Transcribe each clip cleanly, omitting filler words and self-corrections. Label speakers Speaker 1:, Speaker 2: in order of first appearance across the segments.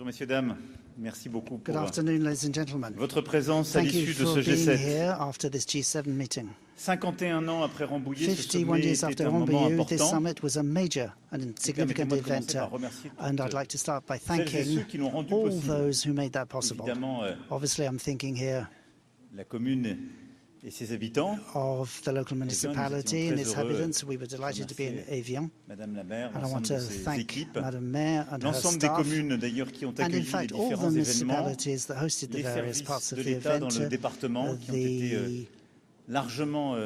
Speaker 1: Bonjour messieurs, dames. Merci beaucoup
Speaker 2: Good
Speaker 1: pour
Speaker 2: afternoon, ladies and gentlemen.
Speaker 1: votre présence à
Speaker 2: Thank you
Speaker 1: l'issue de
Speaker 2: for
Speaker 1: ce
Speaker 2: being
Speaker 1: G7.
Speaker 2: here after this G7 meeting.
Speaker 1: 51 ans après Rambouillet, ce
Speaker 2: 51
Speaker 1: sommet
Speaker 2: years
Speaker 1: était
Speaker 2: after
Speaker 1: un moment
Speaker 2: Rambouillet, this
Speaker 1: important.
Speaker 2: summit was a major and significant
Speaker 1: Permettez-moi de
Speaker 2: event,
Speaker 1: commencer par remercier
Speaker 2: and I'd
Speaker 1: toutes
Speaker 2: like to start by
Speaker 1: celles et
Speaker 2: thanking
Speaker 1: ceux qui l'ont rendu
Speaker 2: all
Speaker 1: possible.
Speaker 2: those who made that possible.
Speaker 1: Évidemment,
Speaker 2: Obviously, I'm thinking here
Speaker 1: la commune et ses habitants.
Speaker 2: of the local municipality and its inhabitants. We were delighted to be in Evian,
Speaker 1: Madame la maire,
Speaker 2: and I want
Speaker 1: l'ensemble
Speaker 2: to
Speaker 1: de ses
Speaker 2: thank
Speaker 1: équipes,
Speaker 2: Madam Mayor and her
Speaker 1: l'ensemble des
Speaker 2: staff,
Speaker 1: communes d'ailleurs qui ont
Speaker 2: and in
Speaker 1: accueilli les
Speaker 2: fact all the
Speaker 1: différents événements,
Speaker 2: municipalities that hosted the
Speaker 1: les
Speaker 2: various
Speaker 1: services
Speaker 2: parts of
Speaker 1: de
Speaker 2: the
Speaker 1: l'État dans
Speaker 2: event,
Speaker 1: le département qui ont été largement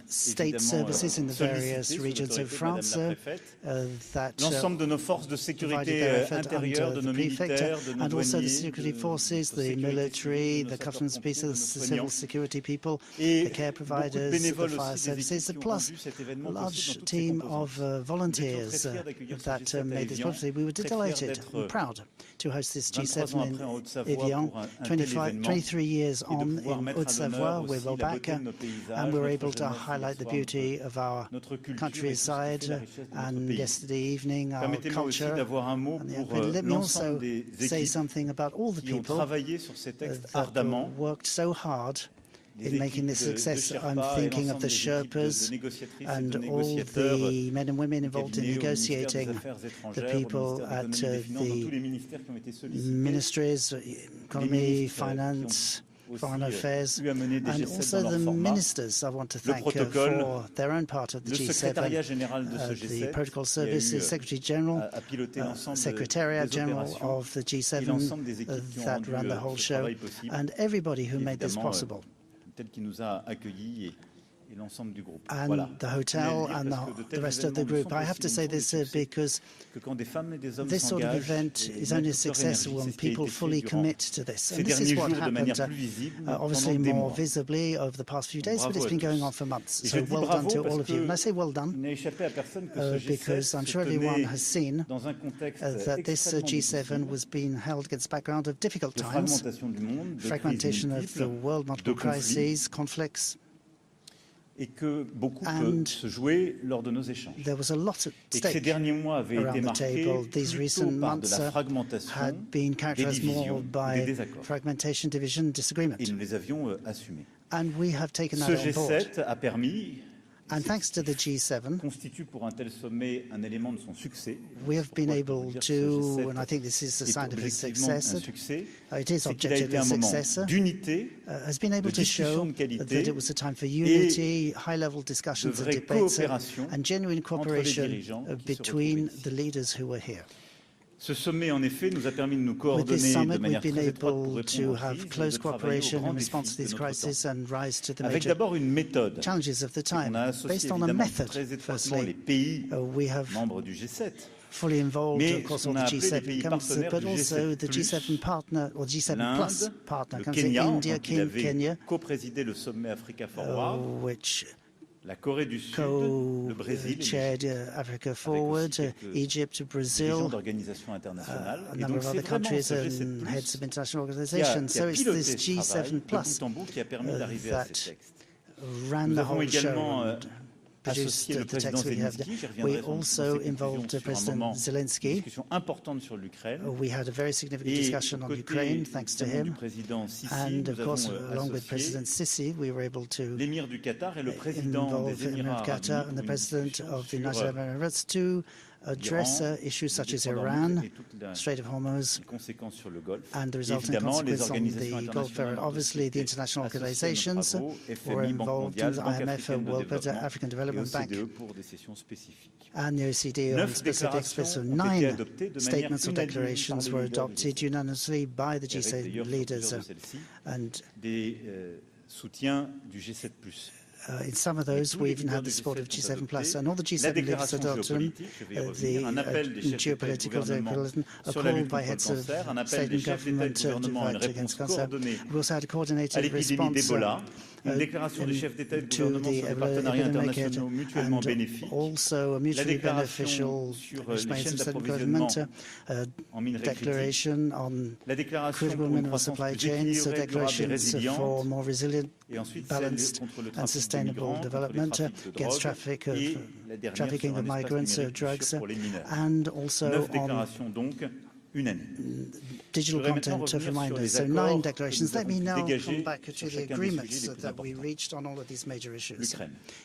Speaker 2: state services in the various
Speaker 1: sollicités
Speaker 2: regions
Speaker 1: sous
Speaker 2: of
Speaker 1: l'autorité de
Speaker 2: France
Speaker 1: Madame la préfète.
Speaker 2: that
Speaker 1: L'ensemble de nos forces de sécurité intérieure, de nos militaires, de nos
Speaker 2: and also the
Speaker 1: douaniers,
Speaker 2: security
Speaker 1: de
Speaker 2: forces,
Speaker 1: nos
Speaker 2: the
Speaker 1: sécurités
Speaker 2: military,
Speaker 1: civiles, de
Speaker 2: the
Speaker 1: nos
Speaker 2: customs
Speaker 1: sapeurs-pompiers,
Speaker 2: pieces,
Speaker 1: de
Speaker 2: the
Speaker 1: nos
Speaker 2: civil
Speaker 1: soignants.
Speaker 2: security people,
Speaker 1: Et
Speaker 2: the care
Speaker 1: beaucoup de
Speaker 2: providers, the
Speaker 1: bénévoles
Speaker 2: fire
Speaker 1: aussi, des équipes
Speaker 2: services,
Speaker 1: qui ont
Speaker 2: plus
Speaker 1: rendu cet événement
Speaker 2: a
Speaker 1: possible dans
Speaker 2: large
Speaker 1: toutes ses
Speaker 2: team
Speaker 1: composantes.
Speaker 2: of
Speaker 1: Nous étions
Speaker 2: volunteers
Speaker 1: très fiers d'accueillir ce
Speaker 2: that
Speaker 1: G7 à
Speaker 2: made this
Speaker 1: Evian,
Speaker 2: possible. We were
Speaker 1: très fiers
Speaker 2: delighted
Speaker 1: d'être
Speaker 2: and proud to host this
Speaker 1: 23
Speaker 2: G7
Speaker 1: ans
Speaker 2: in
Speaker 1: après en Haute-Savoie
Speaker 2: Evian.
Speaker 1: pour un tel événement
Speaker 2: 23 years
Speaker 1: et de
Speaker 2: on
Speaker 1: pouvoir
Speaker 2: in
Speaker 1: mettre à
Speaker 2: Haute-Savoie,
Speaker 1: l'honneur
Speaker 2: we're
Speaker 1: aussi
Speaker 2: well
Speaker 1: la
Speaker 2: back,
Speaker 1: beauté de nos paysages,
Speaker 2: and we're
Speaker 1: notre
Speaker 2: able to
Speaker 1: jeunesse
Speaker 2: highlight the
Speaker 1: hier soir,
Speaker 2: beauty of our
Speaker 1: notre culture et tout ce qui
Speaker 2: countryside,
Speaker 1: fait la richesse de notre
Speaker 2: and
Speaker 1: pays.
Speaker 2: yesterday evening our
Speaker 1: Permettez-moi aussi
Speaker 2: culture.
Speaker 1: d'avoir un mot
Speaker 2: And
Speaker 1: pour
Speaker 2: let me also
Speaker 1: l'ensemble des
Speaker 2: say
Speaker 1: équipes
Speaker 2: something about all the
Speaker 1: qui ont
Speaker 2: people
Speaker 1: travaillé sur ces textes
Speaker 2: that
Speaker 1: ardemment.
Speaker 2: worked so hard
Speaker 1: Les
Speaker 2: in making this
Speaker 1: équipes de
Speaker 2: success. I'm
Speaker 1: Sherpa et
Speaker 2: thinking of
Speaker 1: l'ensemble
Speaker 2: the
Speaker 1: des équipes de
Speaker 2: Sherpas
Speaker 1: négociatrices et de
Speaker 2: and all
Speaker 1: négociateurs
Speaker 2: the men and women
Speaker 1: du
Speaker 2: involved in
Speaker 1: cabinet, au ministère des
Speaker 2: negotiating,
Speaker 1: Affaires
Speaker 2: the
Speaker 1: étrangères, au
Speaker 2: people
Speaker 1: ministère de
Speaker 2: at
Speaker 1: l'Économie et des Finances, dans tous les
Speaker 2: the
Speaker 1: ministères qui ont été sollicités,
Speaker 2: ministries, economy,
Speaker 1: ministres
Speaker 2: finance,
Speaker 1: aussi
Speaker 2: foreign affairs,
Speaker 1: eu à mener des
Speaker 2: and
Speaker 1: G7
Speaker 2: also
Speaker 1: dans leur
Speaker 2: the
Speaker 1: format.
Speaker 2: ministers I want to
Speaker 1: Le
Speaker 2: thank
Speaker 1: protocole,
Speaker 2: for their own part of the
Speaker 1: le secrétariat
Speaker 2: G7,
Speaker 1: général de ce
Speaker 2: the
Speaker 1: G7
Speaker 2: protocol
Speaker 1: qui a
Speaker 2: services,
Speaker 1: eu
Speaker 2: Secretary General,
Speaker 1: à piloter l'ensemble
Speaker 2: Secretariat
Speaker 1: des
Speaker 2: General
Speaker 1: opérations
Speaker 2: of the
Speaker 1: et
Speaker 2: G7
Speaker 1: l'ensemble des équipes qui ont
Speaker 2: that
Speaker 1: rendu
Speaker 2: ran the whole
Speaker 1: ce
Speaker 2: show,
Speaker 1: travail possible,
Speaker 2: and everybody who made this
Speaker 1: évidemment,
Speaker 2: possible.
Speaker 1: tel qui nous a accueillis et l'ensemble du groupe.
Speaker 2: And
Speaker 1: Voilà.
Speaker 2: the hotel and the rest of the group. I have to say this because this sort of event is only a success when people fully commit to this. And this is what happened, obviously more visibly over the past few days, but it's been going on for months. So well done to all of you. And I say well done because I'm sure everyone has seen that this G7 was being held against the background of difficult times, fragmentation of the world, multiple crises, conflicts.
Speaker 1: Et que beaucoup peut se jouer lors de nos échanges.
Speaker 2: There was a lot at
Speaker 1: Et que ces
Speaker 2: stake
Speaker 1: derniers mois avaient été
Speaker 2: around the
Speaker 1: marqués
Speaker 2: table. These
Speaker 1: plutôt
Speaker 2: recent
Speaker 1: par de
Speaker 2: months
Speaker 1: la fragmentation,
Speaker 2: had been
Speaker 1: des
Speaker 2: characterized more
Speaker 1: divisions, des
Speaker 2: by
Speaker 1: désaccords.
Speaker 2: fragmentation, division, disagreement.
Speaker 1: Et nous les avions assumés.
Speaker 2: And we have taken
Speaker 1: Ce
Speaker 2: that on board.
Speaker 1: G7 a permis,
Speaker 2: And thanks to the G7,
Speaker 1: constitue pour un tel sommet un élément de son succès.
Speaker 2: we have been able to, and I think this is a sign of its success, it is objectively a success, has been able to show that it was a time for unity, high-level discussions and debates, and genuine cooperation between the leaders who were here.
Speaker 1: Ce sommet, en effet, nous a permis de nous
Speaker 2: With
Speaker 1: coordonner
Speaker 2: this
Speaker 1: de
Speaker 2: summit,
Speaker 1: manière
Speaker 2: we've been
Speaker 1: très étroite pour
Speaker 2: able
Speaker 1: répondre
Speaker 2: to
Speaker 1: aux
Speaker 2: have
Speaker 1: crises et
Speaker 2: close
Speaker 1: de travailler aux
Speaker 2: cooperation in
Speaker 1: grands
Speaker 2: response to
Speaker 1: défis de
Speaker 2: these
Speaker 1: notre
Speaker 2: crises
Speaker 1: temps.
Speaker 2: and rise to the
Speaker 1: Avec
Speaker 2: major
Speaker 1: d'abord une méthode.
Speaker 2: challenges of the
Speaker 1: On
Speaker 2: time.
Speaker 1: a associé
Speaker 2: Based on a
Speaker 1: évidemment
Speaker 2: method,
Speaker 1: très étroitement les
Speaker 2: firstly,
Speaker 1: pays
Speaker 2: we have
Speaker 1: membres du G7.
Speaker 2: fully involved,
Speaker 1: Mais
Speaker 2: of course,
Speaker 1: on
Speaker 2: all
Speaker 1: a
Speaker 2: the
Speaker 1: appelé les
Speaker 2: G7
Speaker 1: pays
Speaker 2: comes,
Speaker 1: partenaires
Speaker 2: but
Speaker 1: du
Speaker 2: also
Speaker 1: G7+,
Speaker 2: the G7 partner, or G7 plus partner
Speaker 1: le
Speaker 2: comes
Speaker 1: Kenya, en
Speaker 2: India,
Speaker 1: tant qu'il avait
Speaker 2: Kenya,
Speaker 1: co-présidé le sommet Africa Forward,
Speaker 2: which
Speaker 1: la Corée du Sud, le Brésil,
Speaker 2: co-chaired Africa Forward, Egypt, Brazil,
Speaker 1: d'organisations internationales.
Speaker 2: a number of other countries and heads of international organizations. So it's this G7 plus
Speaker 1: qui a permis d'arriver à ces textes.
Speaker 2: ran
Speaker 1: Nous
Speaker 2: the
Speaker 1: avons
Speaker 2: whole show
Speaker 1: également
Speaker 2: and produced
Speaker 1: associé le
Speaker 2: the
Speaker 1: président
Speaker 2: text we have.
Speaker 1: Zelensky. J'y
Speaker 2: We
Speaker 1: reviendrai
Speaker 2: also involved
Speaker 1: sur un
Speaker 2: President
Speaker 1: moment, une
Speaker 2: Zelensky.
Speaker 1: discussion importante sur l'Ukraine.
Speaker 2: We had a very significant
Speaker 1: Et
Speaker 2: discussion
Speaker 1: aux
Speaker 2: on
Speaker 1: côtés,
Speaker 2: Ukraine, thanks to
Speaker 1: évidemment, du
Speaker 2: him.
Speaker 1: président Sisi,
Speaker 2: And of
Speaker 1: nous
Speaker 2: course,
Speaker 1: avons
Speaker 2: along with
Speaker 1: associé
Speaker 2: President Sisi, we were able to
Speaker 1: l'émir du Qatar et le président
Speaker 2: involve
Speaker 1: des
Speaker 2: the Emir
Speaker 1: Émirats
Speaker 2: of
Speaker 1: arabes
Speaker 2: Qatar
Speaker 1: unis
Speaker 2: and the
Speaker 1: pour une
Speaker 2: President
Speaker 1: discussion
Speaker 2: of the
Speaker 1: sur
Speaker 2: United Arab Emirates to address issues such as Iran, Strait of Hormuz,
Speaker 1: conséquences sur le Golfe.
Speaker 2: and the resulting consequences on the Gulf area. Obviously, the international organizations were involved in the IMF, World Bank, African Development Bank,
Speaker 1: pour des sessions spécifiques.
Speaker 2: and the OECD on specifics. So 9 statements or declarations were adopted unanimously by the G7 leaders, and
Speaker 1: des soutiens du G7+.
Speaker 2: In some of those, we even had the support of G7+, and all the G7 leaders adopted them. The geopolitical declaration, a call by heads of state and government to fight against cancer. We also had a coordinated response
Speaker 1: une déclaration des chefs d'État et de
Speaker 2: to
Speaker 1: gouvernement
Speaker 2: the
Speaker 1: sur les partenariats internationaux mutuellement
Speaker 2: and
Speaker 1: bénéfiques,
Speaker 2: also a mutually beneficial
Speaker 1: sur les chaînes
Speaker 2: arrangements
Speaker 1: d'approvisionnement en minerais
Speaker 2: declaration on
Speaker 1: la déclaration
Speaker 2: critical
Speaker 1: pour une
Speaker 2: mineral
Speaker 1: croissance
Speaker 2: supply
Speaker 1: plus
Speaker 2: chains,
Speaker 1: équilibrée, durable et
Speaker 2: declarations
Speaker 1: résiliente,
Speaker 2: for more resilient,
Speaker 1: et ensuite
Speaker 2: balanced
Speaker 1: celle contre le
Speaker 2: and
Speaker 1: trafic de
Speaker 2: sustainable
Speaker 1: migrants, contre les
Speaker 2: development
Speaker 1: trafics de
Speaker 2: against
Speaker 1: drogue, et la dernière
Speaker 2: trafficking
Speaker 1: sur
Speaker 2: of
Speaker 1: un espace
Speaker 2: migrants,
Speaker 1: numérique plus
Speaker 2: drugs,
Speaker 1: sûr pour les mineurs.
Speaker 2: and also
Speaker 1: 9
Speaker 2: on
Speaker 1: déclarations donc
Speaker 2: digital content of reminders. So 9 declarations. Let me now come back to the agreements that we reached on all of these major issues.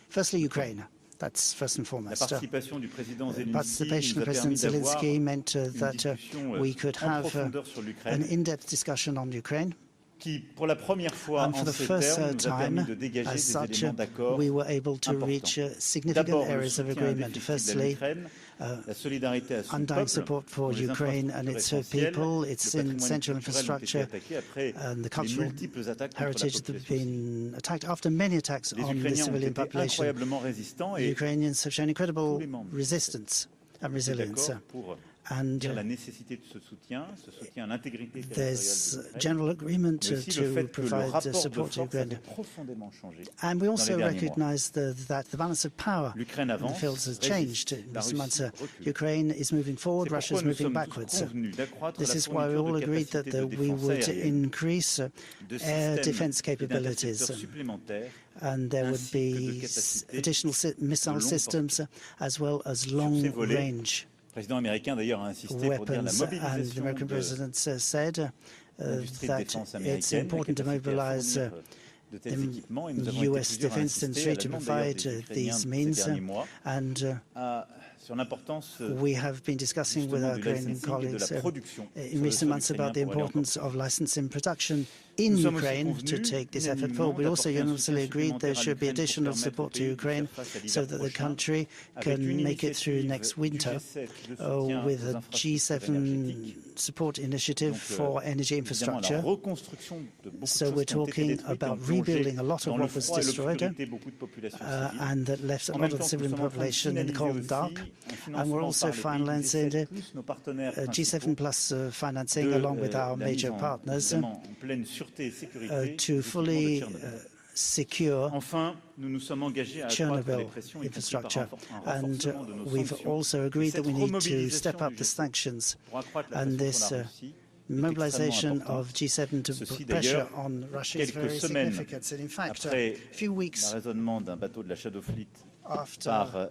Speaker 2: Firstly, Ukraine. That's first and foremost.
Speaker 1: Participation of President
Speaker 2: Zelensky meant that we could have an in-depth discussion on Ukraine. And for the first time, as such, we were able to reach significant areas of agreement. Firstly, undying support for Ukraine and its people, its essential infrastructure, and the cultural heritage that have been attacked. After many attacks on the civilian population, Ukrainians have shown incredible resistance and resilience. And there's general agreement to provide support to Ukraine. And we also recognize that the balance of power in the fields has changed in recent months. Ukraine is moving forward, Russia is moving backwards. This is why we all agreed that we would increase air defense capabilities. And there would be additional missile systems as well as long-range weapons, and the American president said that it's important to mobilize the U.S. defense industry to provide these means, and we have been discussing with our Ukrainian colleagues in recent months about the importance of licensing production in Ukraine to take this effort forward. We also unanimously agreed there should be additional support to Ukraine so that the country can make it through next winter with a G7 support initiative for energy infrastructure. So we're talking about rebuilding a lot of what was destroyed and that left a lot of the civilian population in the cold and dark. And we're also finalizing G7 plus financing along with our major partners to fully secure Chernobyl infrastructure. And we've also agreed that we need to step up the sanctions. And this mobilization of G7 to put pressure on Russia is very significant. And in fact, a few weeks after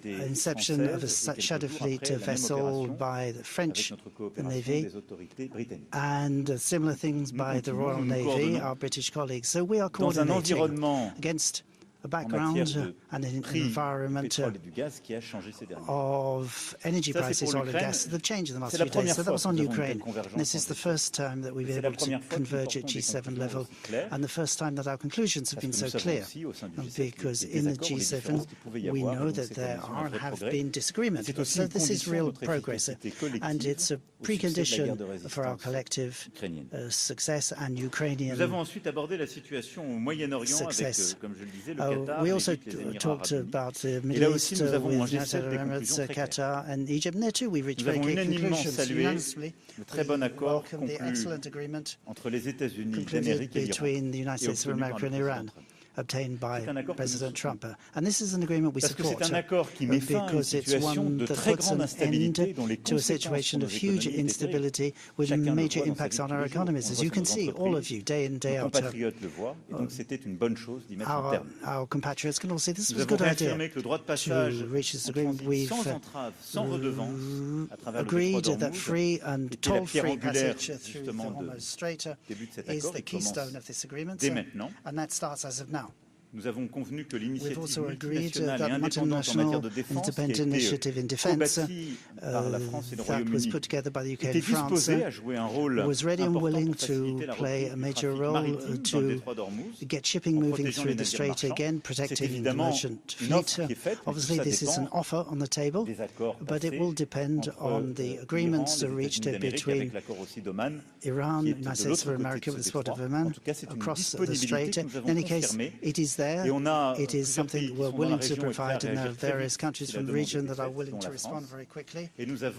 Speaker 2: inception of a Shadow Fleet vessel by the French Navy and similar things by the Royal Navy, our British colleagues. So we are coordinating against a background and an environment of energy prices, oil and gas, that have changed in the last few days. So that was on Ukraine. This is the first time that we've been able to converge at G7 level, and the first time that our conclusions have been so clear, because in the G7 we know that there are and have been disagreements. So this is real progress, and it's a precondition for our collective success and Ukrainian success. We also talked about the Middle East with the United Arab Emirates, Qatar and Egypt. And there too we reached very clear conclusions. Unanimously, we welcome the excellent agreement concluded between the United States of America and Iran, obtained by President Trump. And this is an agreement we support because it's one that puts an end to a situation of huge instability with major impacts on our economies. As you can see, all of you, day in, day out, our compatriots can all see this was a good idea to reach this agreement. We've agreed that free and toll-free passage through the Hormuz Strait is the keystone of this agreement, and that starts as of now. We've also agreed that the multinational independent initiative in defense that was put together by the UK and France was ready and willing to play a major role to get shipping moving through the strait again, protecting the merchant fleet. Obviously, this is an offer on the table, but it will depend on the agreements reached between Iran, the United States of America, with the Port of Oman, across the strait. In any case, it is there. It is something we're willing to provide, and there are various countries from the region that are willing to respond very quickly. And there are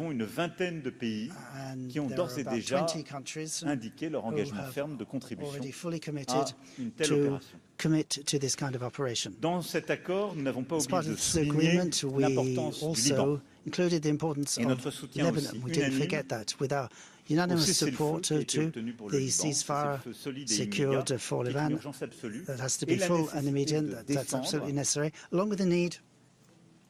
Speaker 2: about 20 countries who have already fully committed to commit to this kind of operation. As part of this agreement, we also included the importance of Lebanon. We didn't forget that. With our unanimous support to the ceasefire secured for Lebanon, that has to be full and immediate. That's absolutely necessary, along with the need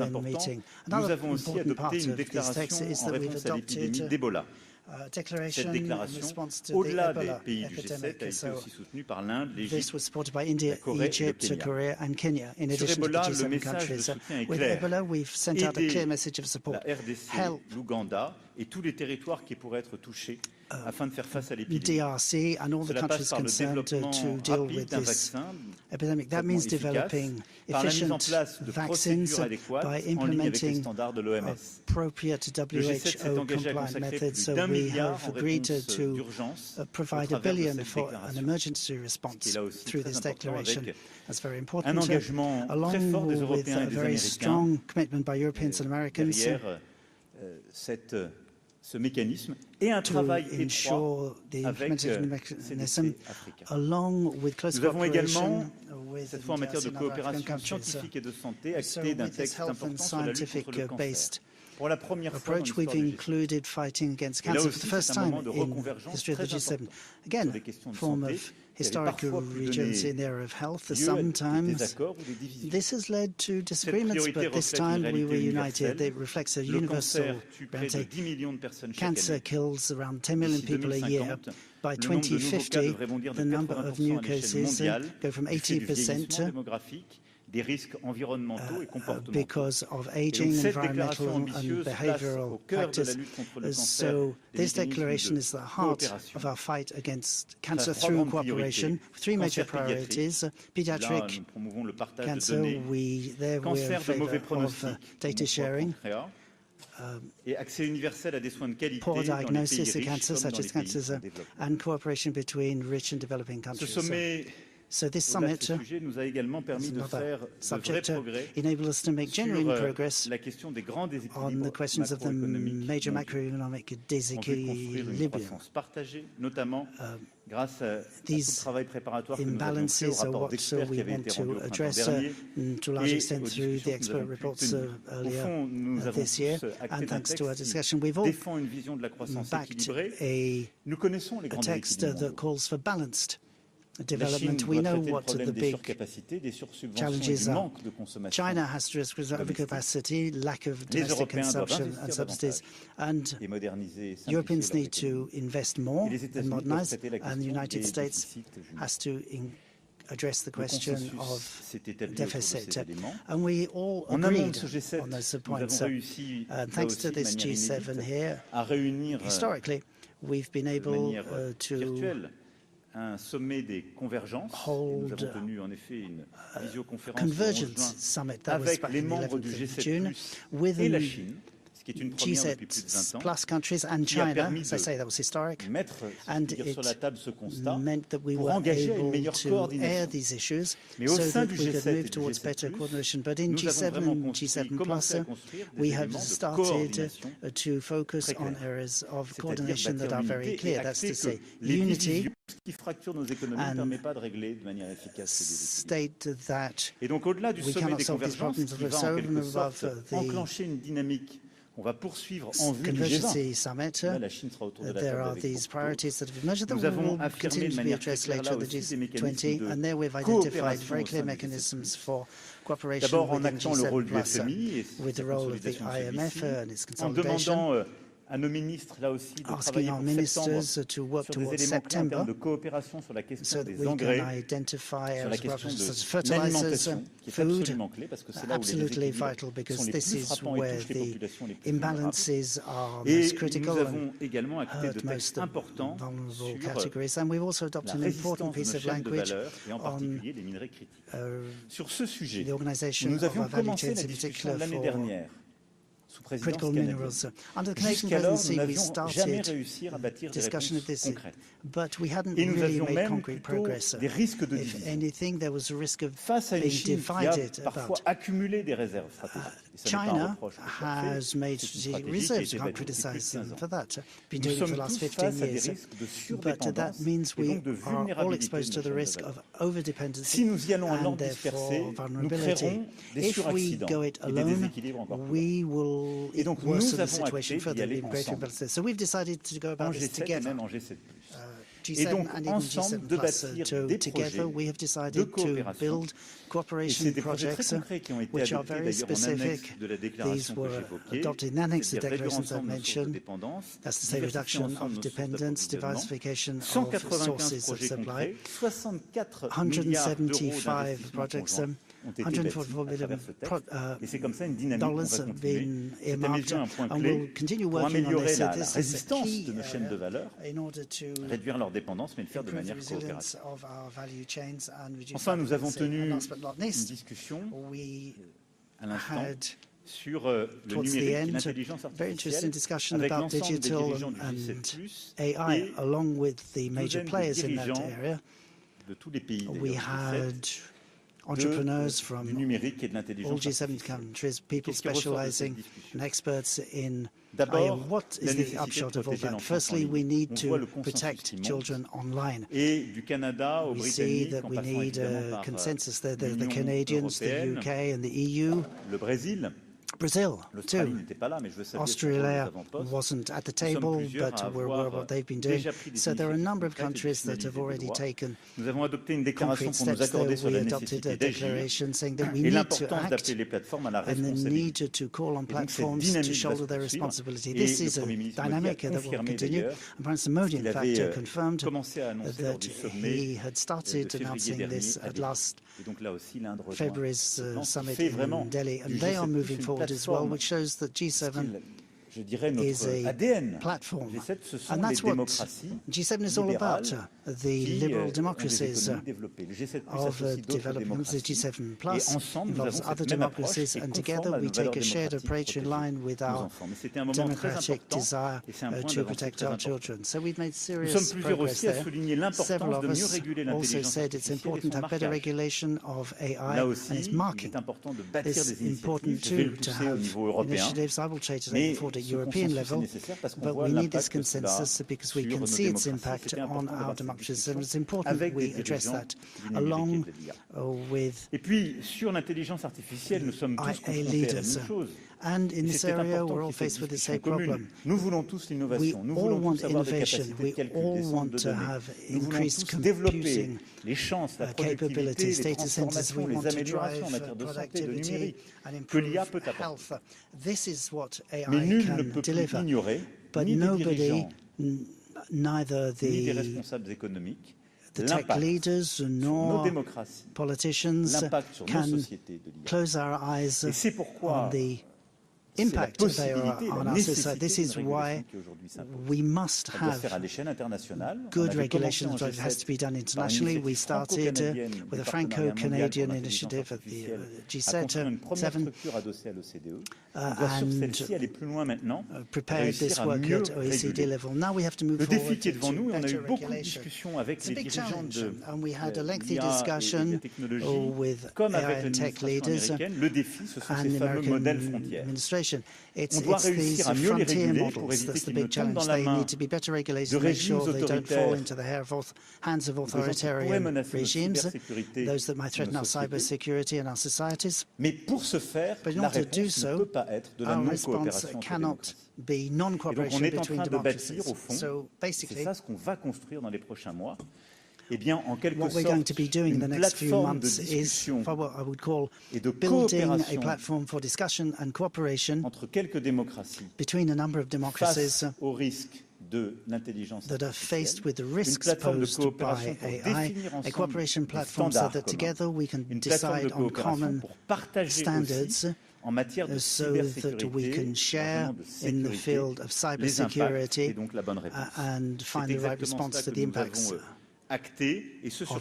Speaker 2: UN meeting. Another important part of this text is that we've adopted
Speaker 1: Cette déclaration, au-delà des pays du G7, a été aussi soutenue par l'Inde, l'Égypte, la Corée et le Kenya. Sur Ebola, le message de soutien est clair. Aider la RDC, l'Ouganda et tous les territoires qui pourraient être touchés afin de faire face à l'épidémie. Cela passe par le développement rapide d'un vaccin,
Speaker 2: That means developing
Speaker 1: par la mise en
Speaker 2: efficient
Speaker 1: place de procédures
Speaker 2: vaccines
Speaker 1: adéquates
Speaker 2: by
Speaker 1: en ligne avec les
Speaker 2: implementing
Speaker 1: standards de l'OMS.
Speaker 2: appropriate
Speaker 1: Le G7 s'est engagé à
Speaker 2: WHO-compliant
Speaker 1: consacrer
Speaker 2: methods.
Speaker 1: plus
Speaker 2: So
Speaker 1: d'1
Speaker 2: we
Speaker 1: milliard
Speaker 2: have
Speaker 1: en
Speaker 2: agreed
Speaker 1: réponse
Speaker 2: to
Speaker 1: d'urgence au
Speaker 2: provide $1
Speaker 1: travers de
Speaker 2: billion
Speaker 1: cette
Speaker 2: for an
Speaker 1: déclaration.
Speaker 2: emergency response
Speaker 1: Ce qui est là aussi
Speaker 2: through
Speaker 1: très
Speaker 2: this
Speaker 1: important,
Speaker 2: declaration.
Speaker 1: avec
Speaker 2: That's very
Speaker 1: un
Speaker 2: important.
Speaker 1: engagement très
Speaker 2: Along
Speaker 1: fort des
Speaker 2: with
Speaker 1: Européens
Speaker 2: a
Speaker 1: et des
Speaker 2: very
Speaker 1: Américains
Speaker 2: strong commitment by Europeans and Americans
Speaker 1: derrière ce mécanisme et un
Speaker 2: to
Speaker 1: travail étroit
Speaker 2: ensure the
Speaker 1: avec
Speaker 2: implementation mechanism,
Speaker 1: CDC africain.
Speaker 2: along with close
Speaker 1: Nous avons également,
Speaker 2: cooperation with
Speaker 1: cette fois en matière de
Speaker 2: and other African
Speaker 1: coopération
Speaker 2: countries.
Speaker 1: scientifique et de santé,
Speaker 2: So
Speaker 1: acté d'un
Speaker 2: with this
Speaker 1: texte
Speaker 2: health and
Speaker 1: important sur la lutte
Speaker 2: scientific
Speaker 1: contre le cancer.
Speaker 2: based
Speaker 1: Pour la première fois dans
Speaker 2: approach,
Speaker 1: l'histoire
Speaker 2: we've
Speaker 1: du G7.
Speaker 2: included fighting against
Speaker 1: Et là
Speaker 2: cancer for
Speaker 1: aussi,
Speaker 2: the first
Speaker 1: c'est un
Speaker 2: time
Speaker 1: moment de
Speaker 2: in
Speaker 1: reconvergence
Speaker 2: the history of the
Speaker 1: très
Speaker 2: G7.
Speaker 1: important
Speaker 2: Again,
Speaker 1: sur des questions de
Speaker 2: form
Speaker 1: santé
Speaker 2: of
Speaker 1: qui avaient
Speaker 2: historical
Speaker 1: parfois pu
Speaker 2: regions
Speaker 1: donner
Speaker 2: in the area of health,
Speaker 1: lieu à
Speaker 2: sometimes
Speaker 1: des désaccords ou des divisions.
Speaker 2: this has led to disagreements,
Speaker 1: priorité
Speaker 2: but this
Speaker 1: reflète une
Speaker 2: time we were
Speaker 1: réalité
Speaker 2: united.
Speaker 1: universelle.
Speaker 2: It reflects a
Speaker 1: Le cancer
Speaker 2: universal
Speaker 1: tue près de
Speaker 2: reality.
Speaker 1: 10 millions de personnes chaque
Speaker 2: Cancer
Speaker 1: année.
Speaker 2: kills around 10 million
Speaker 1: D'ici
Speaker 2: people a year.
Speaker 1: 2050,
Speaker 2: By
Speaker 1: le nombre de nouveaux cas
Speaker 2: 2050,
Speaker 1: devrait bondir de
Speaker 2: the number of
Speaker 1: 80%
Speaker 2: new
Speaker 1: à l'échelle
Speaker 2: cases
Speaker 1: mondiale
Speaker 2: go from
Speaker 1: du fait du
Speaker 2: 80%
Speaker 1: vieillissement démographique, des risques environnementaux et comportementaux.
Speaker 2: because of
Speaker 1: Et donc,
Speaker 2: aging,
Speaker 1: cette déclaration
Speaker 2: environmental and
Speaker 1: ambitieuse place
Speaker 2: behavioral
Speaker 1: au cœur de la
Speaker 2: factors.
Speaker 1: lutte contre le cancer
Speaker 2: So
Speaker 1: des
Speaker 2: this
Speaker 1: mécanismes
Speaker 2: declaration
Speaker 1: de
Speaker 2: is the heart
Speaker 1: coopération.
Speaker 2: of our fight against
Speaker 1: Trois
Speaker 2: cancer through
Speaker 1: grandes
Speaker 2: cooperation.
Speaker 1: priorités.
Speaker 2: Three major
Speaker 1: Cancer pédiatrique.
Speaker 2: priorities.
Speaker 1: Là,
Speaker 2: Pediatric
Speaker 1: nous promouvons le partage
Speaker 2: cancer,
Speaker 1: de données.
Speaker 2: we're in
Speaker 1: Cancer de mauvais
Speaker 2: favor of
Speaker 1: pronostic,
Speaker 2: data sharing.
Speaker 1: Et accès universel à des soins de qualité
Speaker 2: Poor
Speaker 1: dans les pays
Speaker 2: diagnosis of
Speaker 1: riches
Speaker 2: cancer,
Speaker 1: comme
Speaker 2: such
Speaker 1: dans
Speaker 2: as
Speaker 1: les pays
Speaker 2: cancers,
Speaker 1: en développement.
Speaker 2: and cooperation between rich and developing
Speaker 1: Ce
Speaker 2: countries.
Speaker 1: sommet,
Speaker 2: So this
Speaker 1: au-delà de
Speaker 2: summit
Speaker 1: ce sujet, nous a également permis de faire de vrais
Speaker 2: subject
Speaker 1: progrès
Speaker 2: enable us to make genuine
Speaker 1: sur
Speaker 2: progress
Speaker 1: la question des grands
Speaker 2: on
Speaker 1: déséquilibres
Speaker 2: the questions of the
Speaker 1: macroéconomiques
Speaker 2: major
Speaker 1: mondiaux.
Speaker 2: macroeconomic
Speaker 1: On veut construire une
Speaker 2: disequilibrium.
Speaker 1: croissance partagée, notamment grâce à tout le
Speaker 2: these
Speaker 1: travail préparatoire que nous avons
Speaker 2: imbalances
Speaker 1: fait au
Speaker 2: are
Speaker 1: rapport
Speaker 2: what
Speaker 1: d'experts
Speaker 2: we
Speaker 1: qui avait
Speaker 2: want
Speaker 1: été
Speaker 2: to
Speaker 1: rendu au printemps
Speaker 2: address
Speaker 1: dernier
Speaker 2: to a large
Speaker 1: et
Speaker 2: extent
Speaker 1: aux
Speaker 2: through
Speaker 1: discussions
Speaker 2: the
Speaker 1: que nous
Speaker 2: expert
Speaker 1: avons pu
Speaker 2: reports
Speaker 1: tenir. Au
Speaker 2: earlier
Speaker 1: fond, nous avons
Speaker 2: this year,
Speaker 1: tous acté
Speaker 2: and
Speaker 1: d'un
Speaker 2: thanks to our
Speaker 1: texte
Speaker 2: discussion, we've
Speaker 1: qui
Speaker 2: all
Speaker 1: défend une vision de la croissance
Speaker 2: backed
Speaker 1: équilibrée. Nous connaissons les
Speaker 2: a
Speaker 1: grands
Speaker 2: text
Speaker 1: déséquilibres
Speaker 2: that
Speaker 1: mondiaux.
Speaker 2: calls for balanced
Speaker 1: La Chine
Speaker 2: development. We
Speaker 1: doit
Speaker 2: know
Speaker 1: traiter le
Speaker 2: what the
Speaker 1: problème des
Speaker 2: big
Speaker 1: surcapacités, des sursubventions et
Speaker 2: challenges
Speaker 1: du
Speaker 2: are.
Speaker 1: manque de consommation.
Speaker 2: China has to address overcapacity, lack of
Speaker 1: Les
Speaker 2: domestic
Speaker 1: Européens doivent
Speaker 2: consumption and
Speaker 1: investir
Speaker 2: subsidies, and
Speaker 1: et moderniser et simplifier
Speaker 2: Europeans
Speaker 1: leur
Speaker 2: need
Speaker 1: économie.
Speaker 2: to invest more
Speaker 1: Et les
Speaker 2: and
Speaker 1: États-Unis doivent
Speaker 2: modernize,
Speaker 1: traiter la
Speaker 2: and the
Speaker 1: question
Speaker 2: United
Speaker 1: des
Speaker 2: States
Speaker 1: déficits juniors.
Speaker 2: has to address the
Speaker 1: Le
Speaker 2: question
Speaker 1: consensus
Speaker 2: of
Speaker 1: s'est établi autour de
Speaker 2: deficit.
Speaker 1: ces éléments.
Speaker 2: And we all
Speaker 1: En amont
Speaker 2: agreed
Speaker 1: de ce G7,
Speaker 2: on those
Speaker 1: nous
Speaker 2: points.
Speaker 1: avons réussi, là
Speaker 2: Thanks
Speaker 1: aussi,
Speaker 2: to
Speaker 1: de
Speaker 2: this
Speaker 1: manière
Speaker 2: G7
Speaker 1: inédite,
Speaker 2: here,
Speaker 1: à réunir
Speaker 2: historically, we've been
Speaker 1: de
Speaker 2: able
Speaker 1: manière
Speaker 2: to
Speaker 1: virtuelle un sommet des convergences. Et nous avons tenu en effet une visioconférence le 11
Speaker 2: convergence
Speaker 1: juin
Speaker 2: summit that was
Speaker 1: avec
Speaker 2: back
Speaker 1: les
Speaker 2: in the
Speaker 1: membres
Speaker 2: 11th
Speaker 1: du
Speaker 2: of
Speaker 1: G7+,
Speaker 2: June with
Speaker 1: et la Chine, ce qui est une première depuis plus de 20
Speaker 2: G7
Speaker 1: ans,
Speaker 2: plus countries and
Speaker 1: qui a
Speaker 2: China.
Speaker 1: permis
Speaker 2: As I say, that was historic.
Speaker 1: de mettre si je
Speaker 2: And
Speaker 1: puis dire, sur la table ce constat
Speaker 2: meant that we
Speaker 1: pour
Speaker 2: were
Speaker 1: engager à une
Speaker 2: able
Speaker 1: meilleure
Speaker 2: to air
Speaker 1: coordination.
Speaker 2: these issues
Speaker 1: Mais au
Speaker 2: so
Speaker 1: sein
Speaker 2: that
Speaker 1: du
Speaker 2: we could
Speaker 1: G7 et
Speaker 2: move
Speaker 1: du
Speaker 2: towards better
Speaker 1: G7+,
Speaker 2: coordination. But in
Speaker 1: nous avons
Speaker 2: G7
Speaker 1: vraiment
Speaker 2: and G7
Speaker 1: commencé
Speaker 2: Plus,
Speaker 1: à construire des
Speaker 2: we
Speaker 1: éléments
Speaker 2: have
Speaker 1: de
Speaker 2: started
Speaker 1: coordination
Speaker 2: to focus
Speaker 1: très
Speaker 2: on
Speaker 1: clairs.
Speaker 2: areas of
Speaker 1: C'est-à-dire
Speaker 2: coordination that
Speaker 1: bâtir
Speaker 2: are very
Speaker 1: l'unité et
Speaker 2: clear. That's
Speaker 1: acter
Speaker 2: to say,
Speaker 1: que les
Speaker 2: unity,
Speaker 1: divisions qui fracturent nos économies ne
Speaker 2: and
Speaker 1: permettent pas de régler de manière efficace ces déséquilibres.
Speaker 2: state that
Speaker 1: Et donc au-delà du
Speaker 2: we
Speaker 1: sommet
Speaker 2: cannot
Speaker 1: des
Speaker 2: solve these
Speaker 1: convergences
Speaker 2: problems
Speaker 1: qui va en
Speaker 2: over
Speaker 1: quelque
Speaker 2: and above
Speaker 1: sorte
Speaker 2: the
Speaker 1: enclencher une dynamique qu'on va poursuivre en vue du
Speaker 2: Convergency
Speaker 1: G20.
Speaker 2: Summit,
Speaker 1: Là, la Chine sera autour de la
Speaker 2: there
Speaker 1: table
Speaker 2: are
Speaker 1: avec
Speaker 2: these
Speaker 1: beaucoup d'autres.
Speaker 2: priorities that have emerged that
Speaker 1: Nous avons
Speaker 2: will
Speaker 1: affirmé
Speaker 2: continue
Speaker 1: de
Speaker 2: to be
Speaker 1: manière très
Speaker 2: addressed
Speaker 1: claire
Speaker 2: later
Speaker 1: là
Speaker 2: at the
Speaker 1: aussi des
Speaker 2: G20,
Speaker 1: mécanismes
Speaker 2: and there we've
Speaker 1: de
Speaker 2: identified
Speaker 1: coopération
Speaker 2: very
Speaker 1: au
Speaker 2: clear
Speaker 1: sein du
Speaker 2: mechanisms
Speaker 1: G7+.
Speaker 2: for cooperation
Speaker 1: D'abord en
Speaker 2: within
Speaker 1: actant le rôle
Speaker 2: G7+,
Speaker 1: du FMI et
Speaker 2: with
Speaker 1: sa
Speaker 2: the role of the
Speaker 1: consolidation de
Speaker 2: IMF
Speaker 1: celui-ci,
Speaker 2: and its
Speaker 1: en
Speaker 2: consolidation,
Speaker 1: demandant à nos ministres, là aussi, de travailler
Speaker 2: asking our
Speaker 1: pour septembre
Speaker 2: ministers to work
Speaker 1: sur des
Speaker 2: towards
Speaker 1: éléments clés en
Speaker 2: September
Speaker 1: termes de coopération sur la question
Speaker 2: so that
Speaker 1: des
Speaker 2: we can
Speaker 1: engrais,
Speaker 2: identify
Speaker 1: sur la
Speaker 2: areas
Speaker 1: question
Speaker 2: such as
Speaker 1: de
Speaker 2: fertilizers,
Speaker 1: l'alimentation, qui est
Speaker 2: food,
Speaker 1: absolument clé, parce que c'est là où les
Speaker 2: absolutely
Speaker 1: déséquilibres
Speaker 2: vital because
Speaker 1: sont les
Speaker 2: this
Speaker 1: plus
Speaker 2: is
Speaker 1: frappants et
Speaker 2: where
Speaker 1: touchent les
Speaker 2: the
Speaker 1: populations les plus vulnérables.
Speaker 2: imbalances are
Speaker 1: Et
Speaker 2: most
Speaker 1: nous
Speaker 2: critical and
Speaker 1: avons également acté de
Speaker 2: hurt
Speaker 1: textes
Speaker 2: most
Speaker 1: importants
Speaker 2: vulnerable
Speaker 1: sur
Speaker 2: categories. And we've also
Speaker 1: la
Speaker 2: adopted an important
Speaker 1: résistance de nos
Speaker 2: piece of
Speaker 1: chaînes de
Speaker 2: language
Speaker 1: valeur, et en
Speaker 2: on
Speaker 1: particulier les minerais critiques. Sur ce sujet,
Speaker 2: the organization
Speaker 1: nous
Speaker 2: of
Speaker 1: avions
Speaker 2: our value
Speaker 1: commencé
Speaker 2: chains,
Speaker 1: la
Speaker 2: in
Speaker 1: discussion
Speaker 2: particular
Speaker 1: l'année
Speaker 2: for
Speaker 1: dernière, sous présidence
Speaker 2: critical
Speaker 1: canadienne.
Speaker 2: minerals. Under the Canadian
Speaker 1: Jusqu'alors, nous
Speaker 2: presidency, we
Speaker 1: n'avions jamais
Speaker 2: started
Speaker 1: réussi à bâtir des
Speaker 2: discussion of
Speaker 1: réponses
Speaker 2: this,
Speaker 1: concrètes.
Speaker 2: but we hadn't
Speaker 1: Et nous
Speaker 2: really
Speaker 1: avions
Speaker 2: made
Speaker 1: même
Speaker 2: concrete
Speaker 1: plutôt
Speaker 2: progress.
Speaker 1: des risques de
Speaker 2: If
Speaker 1: division.
Speaker 2: anything, there was a risk of
Speaker 1: Face à une
Speaker 2: being
Speaker 1: Chine qui a
Speaker 2: divided
Speaker 1: parfois
Speaker 2: about.
Speaker 1: accumulé des réserves stratégiques. Et ça n'est pas un
Speaker 2: China
Speaker 1: reproche que je fais.
Speaker 2: has made
Speaker 1: C'est une
Speaker 2: strategic
Speaker 1: stratégie qui a
Speaker 2: reserves.
Speaker 1: été
Speaker 2: Can't
Speaker 1: bâtie depuis plus de
Speaker 2: criticize
Speaker 1: 15
Speaker 2: them
Speaker 1: ans.
Speaker 2: for that. Been
Speaker 1: Nous
Speaker 2: doing it for
Speaker 1: sommes
Speaker 2: the last
Speaker 1: tous
Speaker 2: 15
Speaker 1: face à des
Speaker 2: years.
Speaker 1: risques de
Speaker 2: But
Speaker 1: surdépendance
Speaker 2: that means
Speaker 1: et
Speaker 2: we
Speaker 1: donc de
Speaker 2: are all
Speaker 1: vulnérabilité
Speaker 2: exposed
Speaker 1: de
Speaker 2: to the
Speaker 1: nos chaînes
Speaker 2: risk
Speaker 1: de
Speaker 2: of
Speaker 1: valeur.
Speaker 2: overdependency
Speaker 1: Si nous y allons en
Speaker 2: and
Speaker 1: langue dispersée,
Speaker 2: therefore
Speaker 1: nous
Speaker 2: vulnerability.
Speaker 1: créerons des
Speaker 2: If we
Speaker 1: suraccidents
Speaker 2: go it
Speaker 1: et des
Speaker 2: alone,
Speaker 1: déséquilibres encore plus
Speaker 2: we will
Speaker 1: Et donc,
Speaker 2: worsen
Speaker 1: nous
Speaker 2: the
Speaker 1: avons
Speaker 2: situation
Speaker 1: acté
Speaker 2: further,
Speaker 1: d'y aller
Speaker 2: leaving greater
Speaker 1: ensemble.
Speaker 2: imbalances. So we've decided to go
Speaker 1: en
Speaker 2: about this
Speaker 1: G7 et
Speaker 2: together.
Speaker 1: même en G7+.
Speaker 2: et donc ensemble de bâtir des projets de coopération. Et c'est des projets très concrets qui ont été adoptés d'ailleurs en annexe de la déclaration que j'évoquais, c'est-à-dire réduire ensemble nos sources de dépendance, diversifier ensemble nos sources d'approvisionnement, 195 projets concrets, 64 milliards d'euros d'investissement conjoint ont été bâtis à travers ce texte. Et c'est comme ça une dynamique qu'on va continuer. C'est à mes yeux un point clé pour améliorer la résistance de nos chaînes de valeur, réduire leur dépendance, mais le faire de manière coopérative. Enfin, nous avons tenu une discussion à l'instant sur le numérique et l'intelligence artificielle avec l'ensemble des dirigeants du G7+, et douzaines de dirigeants de tous les pays
Speaker 1: entrepreneurs from
Speaker 2: du numérique et de l'intelligence
Speaker 1: all G7 countries, people specializing and experts in what is the upshot of all that? Firstly, we need to protect children online.
Speaker 2: Et du Canada au
Speaker 1: we see that we need a consensus there. The Canadians, the UK and the EU.
Speaker 2: Le Brésil.
Speaker 1: Brazil, too. Australia wasn't at the table, but we're aware of what they've been doing. So there are a number of countries that have already taken concrete steps there. We adopted a declaration saying that we need to act and the need to call on platforms to shoulder their responsibility. This is a dynamic that will continue. And Prime Minister Modi, in fact, confirmed that he had started announcing this at last February's summit in Delhi, and they are moving forward as well, which shows that G7 is a platform. And that's what G7 is all about, the liberal democracies of development. The G7 Plus involves other democracies, and together we take a shared approach in line with our democratic desire to protect our children. So we've made serious progress there. Several of us also said it's important to have better regulation of AI and its marking. It's important too to have initiatives. I will say today before the European level, but we need this consensus because we can see its impact on our democracies, and it's important we address that along with IA leaders. And in this area, we're all faced with the same problem. We all want innovation. We all want to have increased computing capabilities, data centers. We want to drive productivity and improve health. This is what AI can deliver. But nobody, neither the tech leaders nor politicians can close our eyes on the impact they are on our society. This is why we must have good regulations, but it has to be done internationally. We started with a Franco-Canadian initiative at the G7 and prepared this work at OECD level. Now we have to move forward to better regulation. It's a big challenge, and we had a lengthy discussion with AI and tech leaders and the American administration. It's these frontier models that's the big challenge. They need to be better regulated to make sure they don't fall into the hands of authoritarian regimes, those that might threaten our cybersecurity and our societies. But in order to do so, our response cannot be non-cooperation between democracies. So basically, what we're going to be doing in the next few months is what I would call building a platform for discussion and cooperation between a number of democracies that are faced with the risks posed by AI, a cooperation platform so that together we can decide on common standards so that we can share in the field of cybersecurity and find the right response to the impacts of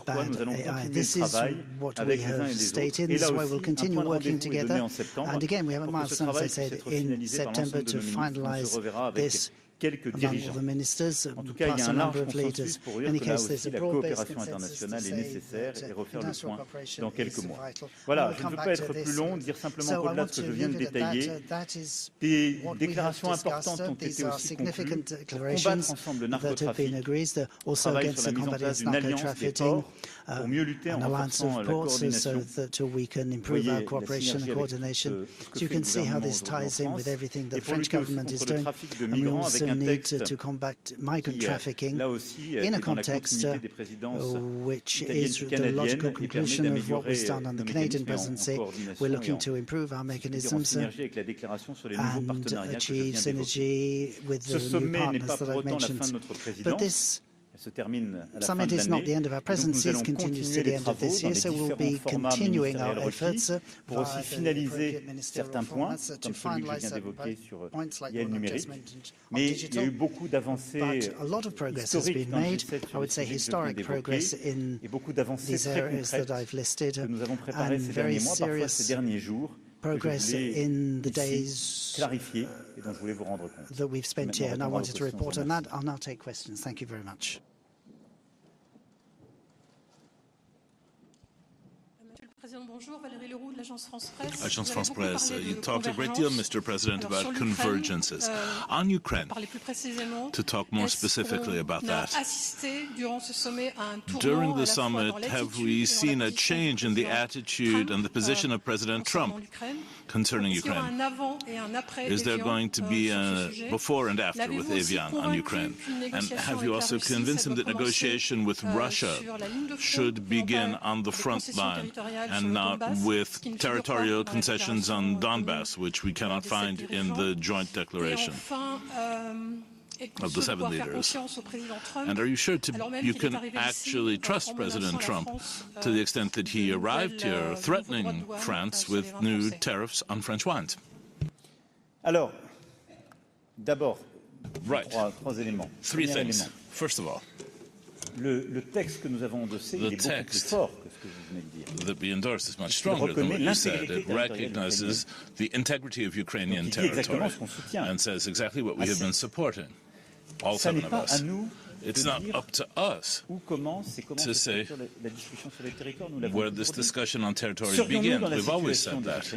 Speaker 1: bad AI. This is what we have stated. This is why we'll continue working together. And again, we have a milestone, as I said, in September to finalize this among all the ministers, plus a number of leaders. In any case, there's a broad-based consensus to say that international cooperation is vital.
Speaker 2: Voilà, je ne veux pas être plus long, dire simplement qu'au-delà de ce que je viens de détailler, des déclarations importantes ont été aussi conclues pour combattre ensemble le narcotrafic, travailler sur la mise en place d'une alliance des ports,
Speaker 1: an alliance of ports so that we can improve our cooperation and coordination. So you can see how this ties in with everything that the French government is doing. And we also need to combat migrant trafficking in a context which is the logical conclusion of what was done on the Canadian presidency. We're looking to improve our mechanisms and achieve synergy with the new partners that I've mentioned. But this summit is not the end of our presidency, it continues to the end of this year, so we'll be continuing our efforts
Speaker 2: pour aussi finaliser certains points, comme celui que je viens d'évoquer sur l'IA numérique. Mais il y a eu beaucoup d'avancées historiques dans le G7 sur les sujets et beaucoup d'avancées très concrètes que nous avons préparées ces derniers mois, parfois ces derniers jours.
Speaker 1: Progress in the days
Speaker 2: that
Speaker 1: we've spent here, and I wanted to report on that. I'll now take questions. Thank you very much.
Speaker 3: Agence France Presse, you talked a great deal, Mr. President, about convergences. On Ukraine, to talk more specifically about that, during the summit, have we seen a change in the attitude and the position of President Trump concerning Ukraine? Is there going to be a before and after with Evian on Ukraine? And have you also convinced him that negotiation with Russia should begin on the front line and not with territorial concessions on Donbass, which we cannot find in the joint declaration of the 7 leaders? And are you sure you can actually trust President Trump to the extent that he arrived here threatening France with new tariffs on French wines?
Speaker 2: Alors, d'abord,
Speaker 3: right.
Speaker 2: trois éléments.
Speaker 3: Three things. First of all,
Speaker 2: le texte que nous avons endossé est beaucoup plus fort que ce que vous venez de dire.
Speaker 3: That we endorse is much stronger than what you said. It recognizes the integrity of Ukrainian territory and says exactly what we have been supporting, all 7 of us. It's not up to us to say where this discussion on territory begins. We've always said that.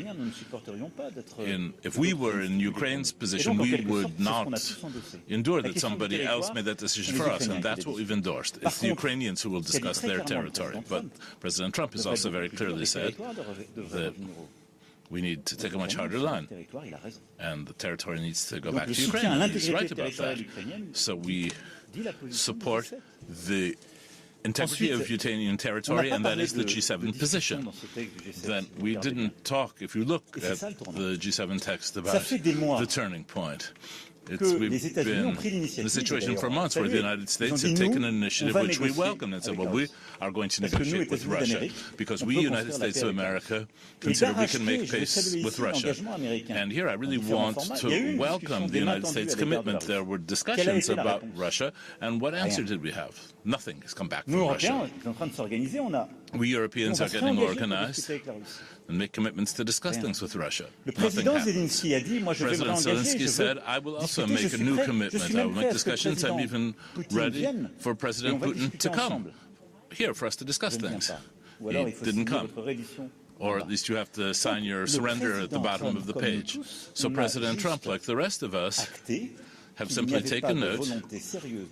Speaker 3: If we were in Ukraine's position, we would not endure that somebody else made that decision for us, and that's what we've endorsed. It's the Ukrainians who will discuss their territory. But President Trump has also very clearly said that we need to take a much harder line, and the territory needs to go back to Ukraine. He's right about that. So we support the integrity of Ukrainian territory, and that is the G7 position. Then we didn't talk, if you look at the G7 text, about the turning point. We've been in a situation for months where the United States have taken an initiative which we welcome and said, well, we are going to negotiate with Russia because we, United States of America, consider we can make peace with Russia. And here I really want to welcome the United States commitment. There were discussions about Russia, and what answer did we have? Nothing has come back from Russia. We Europeans are getting organized and make commitments to discuss things with Russia. Nothing happens. President Zelensky said, I will also make a new commitment. I will make discussions. I'm even ready for President Putin to come here for us to discuss things. He didn't come. Or at least you have to sign your surrender at the bottom of the page. So President Trump, like the rest of us, have simply taken note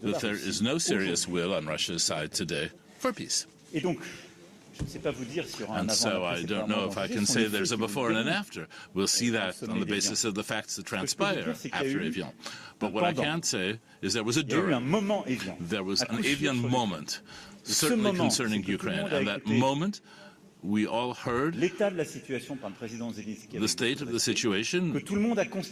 Speaker 3: that there is no serious will on Russia's side today for peace. And so I don't know if I can say there's a before and an after. We'll see that on the basis of the facts that transpire after Evian. But what I can say is there was a during. There was an Evian moment, certainly concerning Ukraine. And that moment, we all heard the state of the situation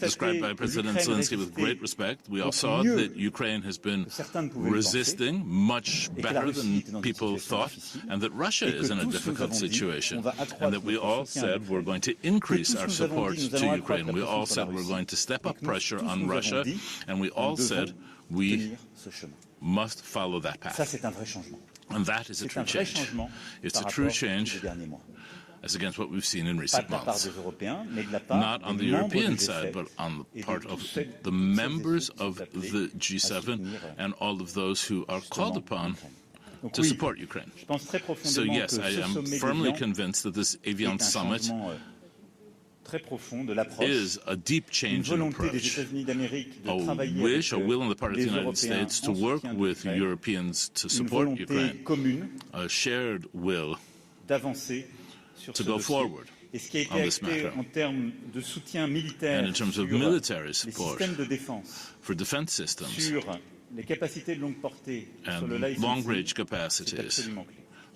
Speaker 3: described by President Zelensky with great respect. We all saw that Ukraine has been resisting much better than people thought, and that Russia is in a difficult situation, and that we all said we're going to increase our support to Ukraine. We all said we're going to step up pressure on Russia, and we all said we must follow that path. And that is a true change. It's a true change as against what we've seen in recent months. Not on the European side, but on the part of the members of the G7 and all of those who are called upon to support Ukraine. So yes, I am firmly convinced that this Evian summit is a deep change in approach, a wish, a will on the part of the United States to work with Europeans to support Ukraine, a shared will to go forward on this matter. And in terms of military support for defense systems and long-range capacities,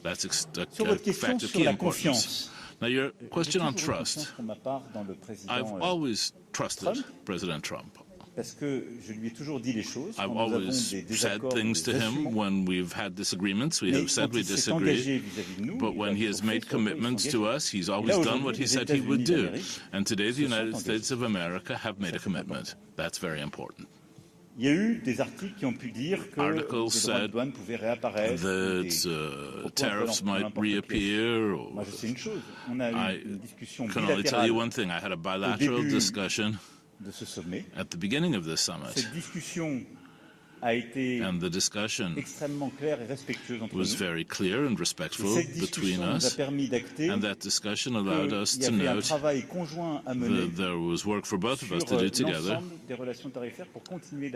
Speaker 3: that's a fact of key importance. Now, your question on trust. I've always trusted President Trump. I've always said things to him when we've had disagreements. We have said we disagree. But when he has made commitments to us, he's always done what he said he would do. And today, the United States of America have made a commitment. That's very important. Articles said that tariffs might reappear. I can only tell you one thing. I had a bilateral discussion at the beginning of this summit. And the discussion was very clear and respectful between us. And that discussion allowed us to note that there was work for both of us to do together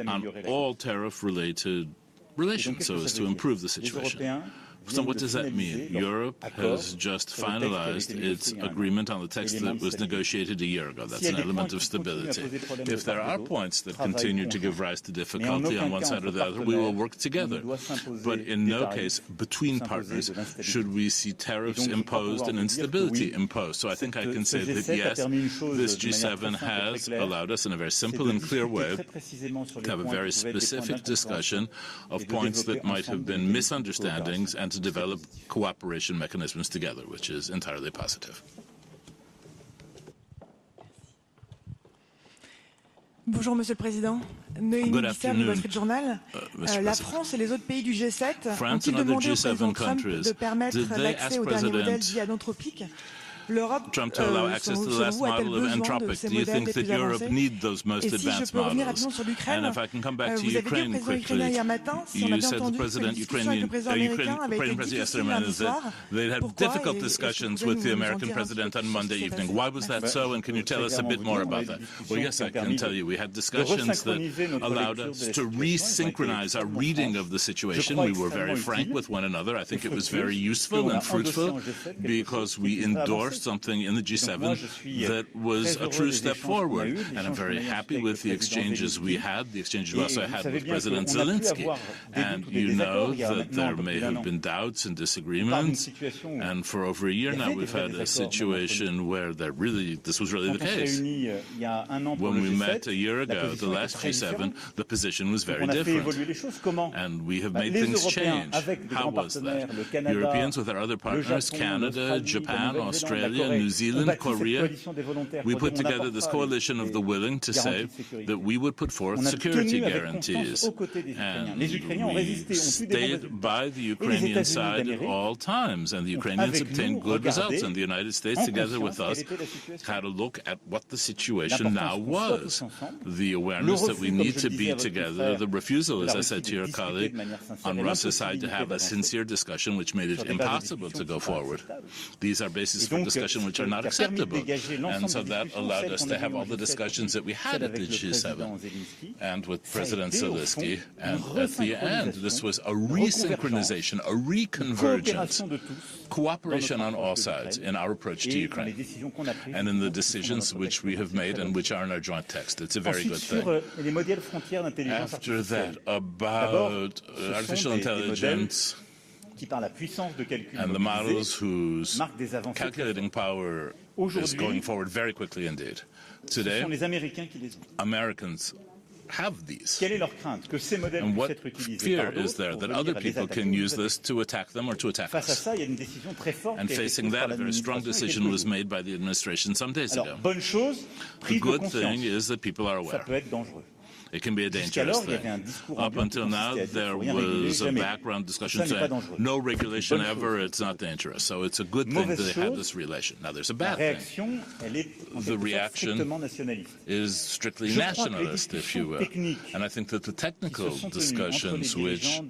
Speaker 3: on all tariff-related relations so as to improve the situation. So what does that mean? Europe has just finalized its agreement on the text that was negotiated a year ago. That's an element of stability. If there are points that continue to give rise to difficulty on one side or the other, we will work together. But in no case, between partners, should we see tariffs imposed and instability imposed. So I think I can say that, yes, this G7 has allowed us in a very simple and clear way to have a very specific discussion of points that might have been misunderstandings and to develop cooperation mechanisms together, which is entirely positive.
Speaker 4: Bonjour, Monsieur le Président. Noémie Bisser du Wall Street Journal. La France et les autres pays du G7 ont-ils demandé au président Trump de permettre l'accès au dernier modèle dit anthropique?
Speaker 3: Trump to allow access to the last model of Anthropic. Do you think that Europe needs those most advanced models? And if I can come back to Ukraine quickly, you said the Ukrainian President yesterday morning that they had difficult discussions with the American President on Monday evening. Why was that so, and can you tell us a bit more about that? Well, yes, I can tell you. We had discussions that allowed us to resynchronize our reading of the situation. We were very frank with one another. I think it was very useful and fruitful because we endorsed something in the G7 that was a true step forward. And I'm very happy with the exchanges we had, the exchanges we also had with President Zelensky. And you know that there may have been doubts and disagreements. And for over a year now, we've had a situation where this was really the case. When we met a year ago, the last G7, the position was very different. And we have made things change. How was that? Europeans with our other partners, Canada, Japan, Australia, New Zealand, Korea, we put together this coalition of the willing to say that we would put forth security guarantees. And we stayed by the Ukrainian side at all times, and the Ukrainians obtained good results. And the United States, together with us, had a look at what the situation now was. The awareness that we need to be together, the refusal, as I said to your colleague, on Russia's side to have a sincere discussion which made it impossible to go forward. These are bases for discussion which are not acceptable. And so that allowed us to have all the discussions that we had at the G7 and with President Zelensky. And at the end, this was a resynchronization, a reconvergence, cooperation on all sides in our approach to Ukraine and in the decisions which we have made and which are in our joint text. It's a very good thing. After that, about artificial intelligence, and the models whose calculating power is going forward very quickly indeed. Today, Americans have these. And what fear is there that other people can use this to attack them or to attack us? And facing that, a very strong decision was made by the administration some days ago. The good thing is that people are aware. it can be a dangerous thing. Up until now, there was a background discussion saying no regulation ever, it's not dangerous. So it's a good thing that they have this relation. Now, there's a bad thing. The reaction is strictly nationalist, if you will. And I think that the technical discussions which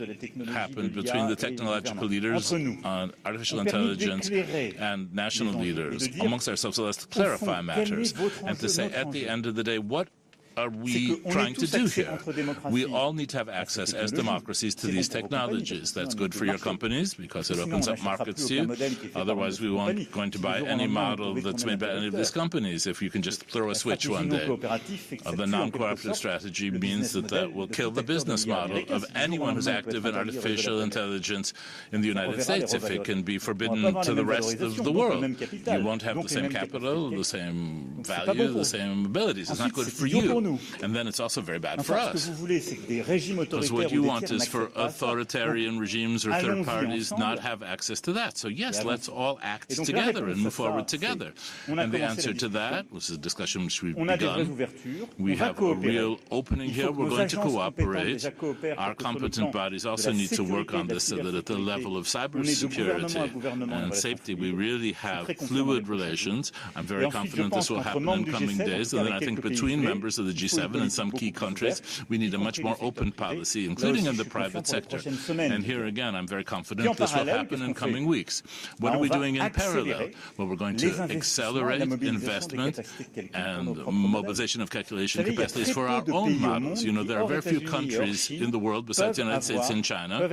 Speaker 3: happened between the technological leaders on artificial intelligence and national leaders amongst ourselves, so as to clarify matters and to say, at the end of the day, what are we trying to do here? We all need to have access as democracies to these technologies. That's good for your companies because it opens up markets to you. Otherwise, we won't going to buy any model that's made by any of these companies. If you can just throw a switch one day. The non-cooperative strategy means that will kill the business model of anyone who's active in artificial intelligence in the United States if it can be forbidden to the rest of the world. You won't have the same capital, the same value, the same abilities. It's not good for you. And then it's also very bad for us. Because what you want is for authoritarian regimes or third parties not have access to that. So yes, let's all act together and move forward together. And the answer to that, this is a discussion which we've begun, we have a real opening here. We're going to cooperate. Our competent bodies also need to work on this so that at the level of cybersecurity and safety, we really have fluid relations. I'm very confident this will happen in coming days. And then I think between members of the G7 and some key countries, we need a much more open policy, including in the private sector. And here again, I'm very confident this will happen in coming weeks. What are we doing in parallel? Well, we're going to accelerate investment and mobilization of calculation capacities for our own models. You know, there are very few countries in the world, besides the United States and China,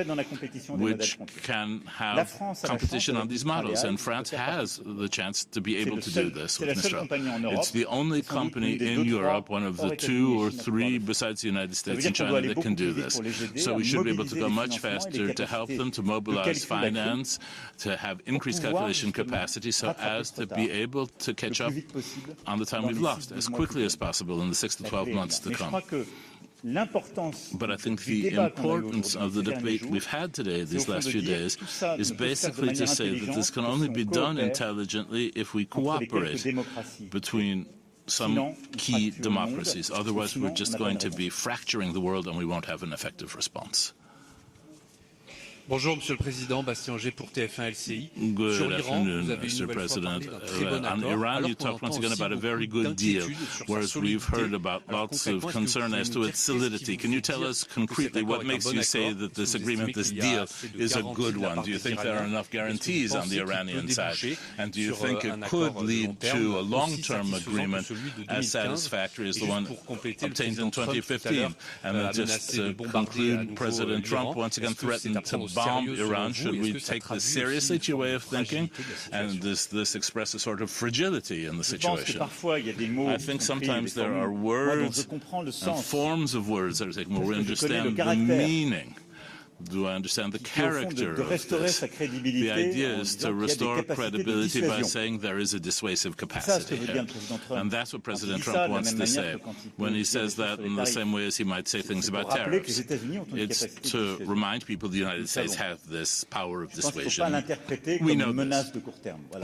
Speaker 3: which can have competition on these models. And France has the chance to be able to do this with Mistral. It's the only company in Europe, one of the 2 or 3 besides the United States and China that can do this. So we should be able to go much faster to help them to mobilize finance, to have increased calculation capacity so as to be able to catch up on the time we've lost as quickly as possible in the 6 to 12 months to come. But I think the importance of the debate we've had today, these last few days, is basically to say that this can only be done intelligently if we cooperate between some key democracies. Otherwise, we're just going to be fracturing the world and we won't have an effective response.
Speaker 5: Bonjour, Monsieur le Président. Bastien Auger pour TF1 LCI.
Speaker 3: Good afternoon, Mr. President. On Iran, you talked once again about a very good deal, whereas we've heard about lots of concern as to its solidity. Can you tell us concretely what makes you say that this agreement, this deal, is a good one? Do you think there are enough guarantees on the Iranian side? And do you think it could lead to a long-term agreement as satisfactory as the one obtained in 2015? And then just to conclude, President Trump once again threatened to bomb Iran. Should we take this seriously, to your way of thinking? And does this express a sort of fragility in the situation? I think sometimes there are words and forms of words that are taken where we understand the meaning. Do I understand the character of this? The idea is to restore credibility by saying there is a dissuasive capacity here. And that's what President Trump wants to say. When he says that in the same way as he might say things about tariffs, it's to remind people the United States have this power of dissuasion. We know this.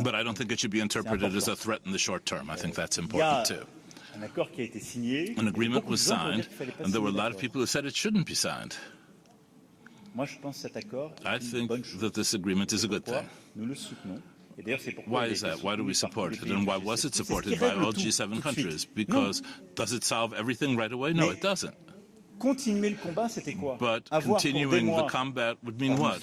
Speaker 3: But I don't think it should be interpreted as a threat in the short term. I think that's important too. An agreement was signed, and there were a lot of people who said it shouldn't be signed. I think that this agreement is a good thing. Why is that? Why do we support it? And why was it supported by all G7 countries? Because does it solve everything right away? No, it doesn't. But continuing the combat would mean what?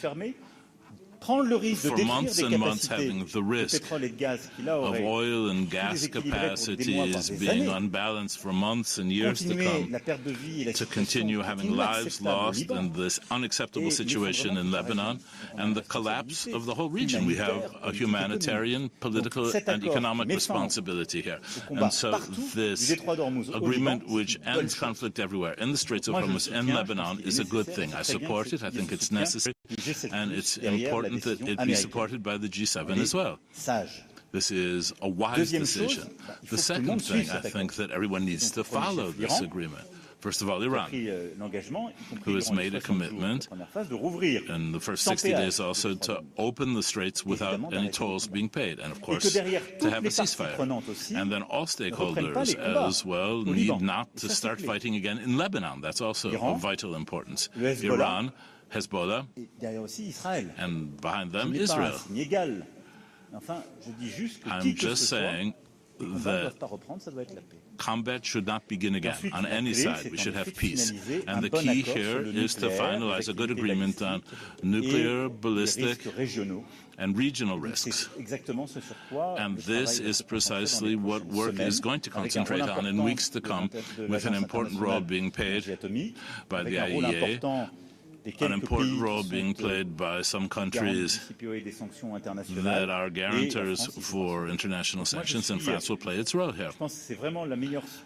Speaker 3: For months and months having the risk of oil and gas capacities being unbalanced for months and years to come, to continue having lives lost in this unacceptable situation in Lebanon and the collapse of the whole region. We have a humanitarian, political and economic responsibility here. And so this agreement which ends conflict everywhere in the Straits of Hormuz in Lebanon is a good thing. I support it. I think it's necessary and it's important that it be supported by the G7 as well. This is a wise decision. The second thing, I think that everyone needs to follow this agreement. First of all, Iran, who has made a commitment in the first 60 days also to open the straits without any tolls being paid, and of course to have a ceasefire. And then all stakeholders as well need not to start fighting again in Lebanon. That's also of vital importance. Iran, Hezbollah, and behind them Israel. I'm just saying that combat should not begin again on any side. We should have peace. And the key here is to finalize a good agreement on nuclear, ballistic, and regional risks. And this is precisely what work is going to concentrate on in weeks to come, with an important role being played by the IEA, an important role being played by some countries that are guarantors for international sanctions, and France will play its role here.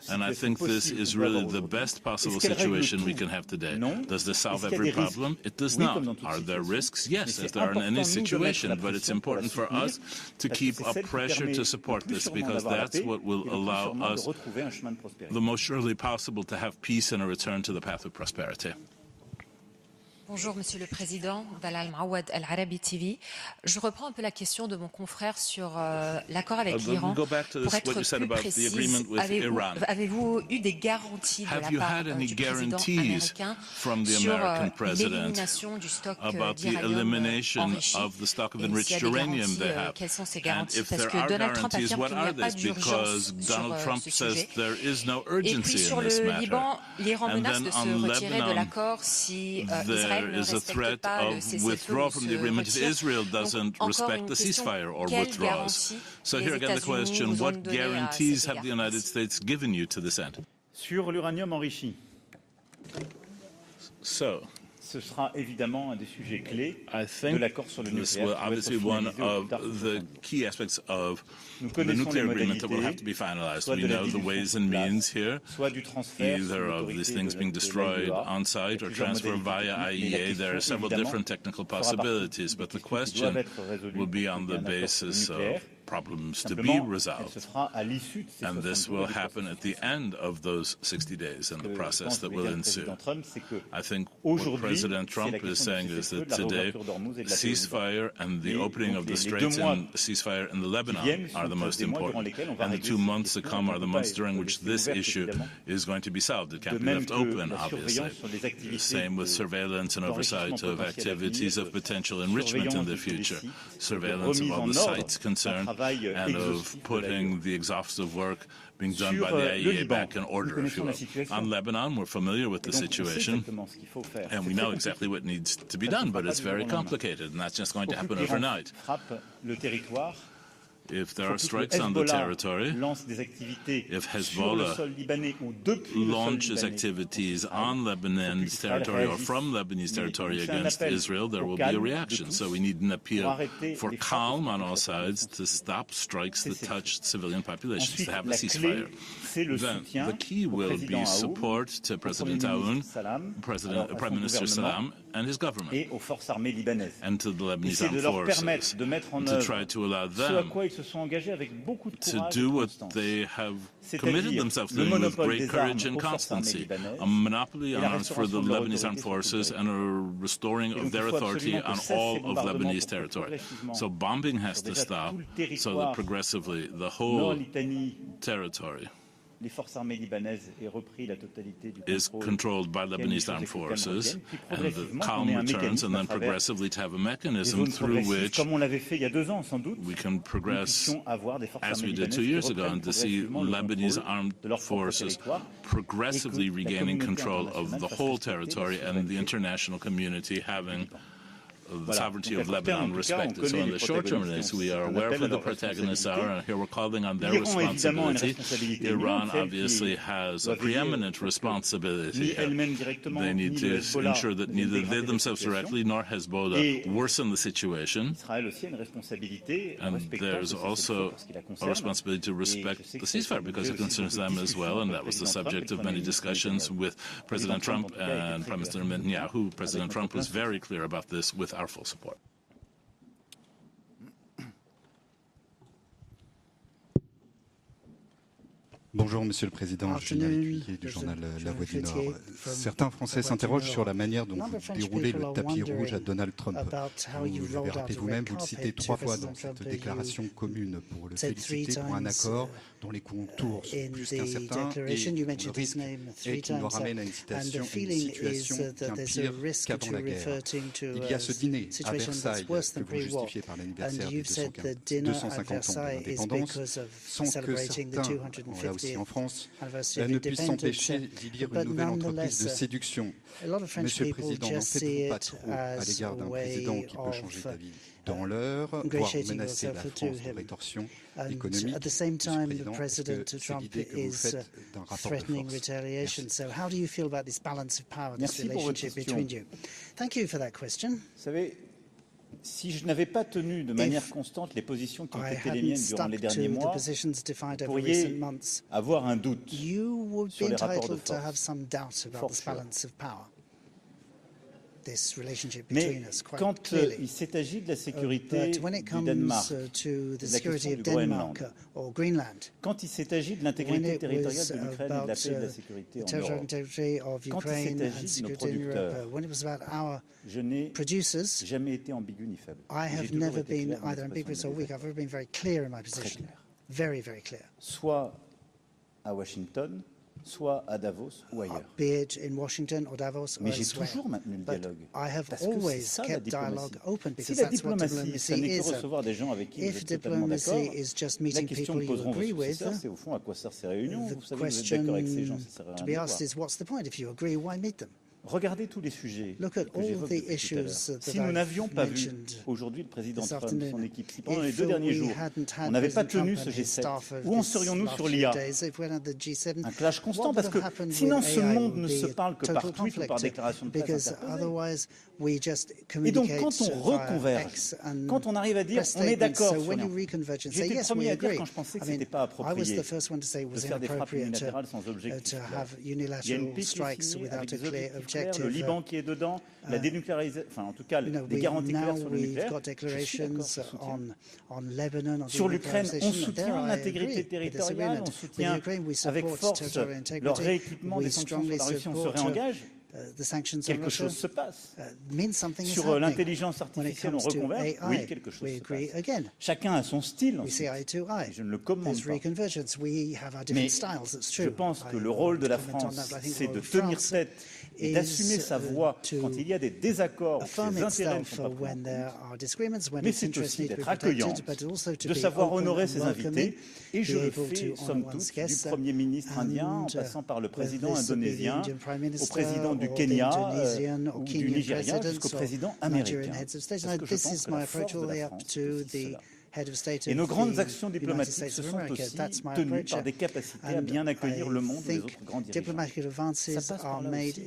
Speaker 3: And I think this is really the best possible situation we can have today. Does this solve every problem? It does not. Are there risks? Yes, as there are in any situation, but it's important for us to keep up pressure to support this, because that's what will allow us the most surely possible to have peace and a return to the path of prosperity.
Speaker 6: Bonjour Monsieur le Président, Dalal Maouad Al-Arabi TV. Je reprends un peu la question de mon confrère sur l'accord avec l'Iran. Pour être plus précise, avez-vous eu des garanties de la part du président américain sur l'élimination du stock d'uranium enrichi? Et s'il y a des garanties, quelles sont ces garanties? Parce que Donald Trump affirme qu'il n'y a pas d'urgence sur ce sujet. Et puis sur le Liban, l'Iran menace de se retirer de l'accord si Israël
Speaker 3: there is a threat of withdrawal from the agreement if Israel doesn't respect the ceasefire or withdraws. So here again the question, what guarantees have the United States given you to this end?
Speaker 2: Sur l'uranium enrichi. Ce sera évidemment un des sujets clés de l'accord sur le nucléaire.
Speaker 3: This will obviously be one of the key aspects of the nuclear agreement that will have to be finalized. We know the ways and means here, either of these things being destroyed on site or transferred via IEA. There are several different technical possibilities, but the question will be on the basis of problems to be resolved. And this will happen at the end of those 60 days and the process that will ensue. I think what President Trump is saying is that today, ceasefire and the opening of the straits and ceasefire in the Lebanon are the most important. And the 2 months to come are the months during which this issue is going to be solved. It can't be left open, obviously. Same with surveillance and oversight of activities of potential enrichment in the future. Surveillance of all the sites concerned, and of putting the exhaustive work being done by the IEA back in order, if you will. On Lebanon, we're familiar with the situation, and we know exactly what needs to be done, but it's very complicated, and that's just going to happen overnight. If there are strikes on the territory, if Hezbollah launches activities on Lebanon's territory or from Lebanese territory against Israel, there will be a reaction. So we need an appeal for calm on all sides to stop strikes that touch civilian populations, to have a ceasefire. Then the key will be support to President Aoun, Prime Minister Salam, and his government, and to the Lebanese armed forces, to try to allow them to do what they have committed themselves to with great courage and constancy, a monopoly on arms for the Lebanese armed forces and a restoring of their authority on all of Lebanese territory. So bombing has to stop so that progressively the whole territory is controlled by Lebanese armed forces, and the calm returns, and then progressively to have a mechanism through which we can progress as we did 2 years ago, and to see Lebanese armed forces progressively regaining control of the whole territory and the international community having the sovereignty of Lebanon respected. So in the short term, we are aware of who the protagonists are, and here we're calling on their responsibility. Iran obviously has a preeminent responsibility here. They need to ensure that neither they themselves directly nor Hezbollah worsen the situation. And there's also a responsibility to respect the ceasefire because it concerns them as well, and that was the subject of many discussions with President Trump and Prime Minister Netanyahu. President Trump was very clear about this with our full support.
Speaker 7: Bonjour Monsieur le Président, Julien Lécuyer du journal La Voix du Nord. Certains Français s'interrogent sur la manière dont vous déroulez le tapis rouge à Donald Trump. Vous l'avez rappelé vous-même, vous le citez 3 fois dans cette déclaration commune pour le féliciter pour un accord dont les contours sont plus qu'incertains et le risque est qu'il nous ramène à une situation bien pire qu'avant la guerre. Il y a ce dîner à Versailles que vous justifiez par l'anniversaire des 250 ans de l'indépendance, sans que certains, là aussi en France, ne puissent s'empêcher d'y lire une nouvelle entreprise de séduction. Monsieur le Président, n'en faites-vous pas trop à l'égard d'un président qui peut changer d'avis dans l'heure, voire menacer la France de rétorsion économique? Monsieur le Président, est-ce que c'est l'idée que vous faites d'un rapport de force?
Speaker 2: Merci pour votre question. Vous savez, si je n'avais pas tenu de manière constante les positions qui ont été les miennes durant les derniers mois, vous pourriez avoir un doute sur les rapports de force. Mais quand il s'est agi de la sécurité du Danemark, de la question du Groenland, quand il s'est agi de l'intégrité territoriale de l'Ukraine et de la paix et de la sécurité en Europe, quand il s'est agi de nos producteurs, je n'ai jamais été ambigu ni faible. J'ai toujours été clair, très clair. Soit à Washington, soit à Davos ou ailleurs. Mais j'ai toujours maintenu le dialogue, parce que c'est ça la diplomatie. Si la diplomatie, ça n'est que recevoir des gens avec qui vous êtes totalement d'accord, la question que poseront vos successeurs, c'est au fond à quoi servent ces réunions. Vous savez que vous êtes d'accord avec ces gens, ça ne sert à rien de voir. Regardez tous les sujets que j'évoque depuis tout à l'heure. Si nous n'avions pas vu aujourd'hui le président Trump, son équipe, si pendant les 2 derniers jours, on n'avait pas tenu ce G7, où en serions-nous sur l'IA? Un clash constant, parce que sinon ce monde ne se parle que par tweet ou par déclaration de presse interposée. Et donc quand on reconverge, quand on arrive à dire on est d'accord sur rien, j'étais le premier à dire quand je pensais que ce n'était pas approprié de faire des frappes unilatérales sans objectif. Il y a une paix qui est signée avec des objectifs clairs, le Liban qui est dedans, la dénucléarisation, enfin en tout cas des garanties claires sur le nucléaire. Je suis d'accord, sur l'Ukraine, on soutient l'intégrité territoriale, on soutient avec force leur rééquipement des sanctions sur la Russie, on se réengage. Quelque chose se passe. Sur l'intelligence artificielle, on reconverge. Oui, quelque chose se passe. Chacun a son style. Je ne le commande pas. Mais je pense que le rôle de la France, c'est de tenir tête et d'assumer sa voix quand il y a des désaccords, que les intérêts ne sont pas pris en compte. Mais c'est aussi d'être accueillant, de savoir honorer ses invités. Et je le fais, somme toute, du Premier ministre indien, en passant par le président indonésien, au président du Kenya ou du Nigeria, jusqu'au président américain. Parce que je pense que la force de la France, c'est cela. Et nos grandes actions diplomatiques se sont aussi tenues par des capacités à bien accueillir le monde et les autres grands dirigeants. Ça passe par là aussi.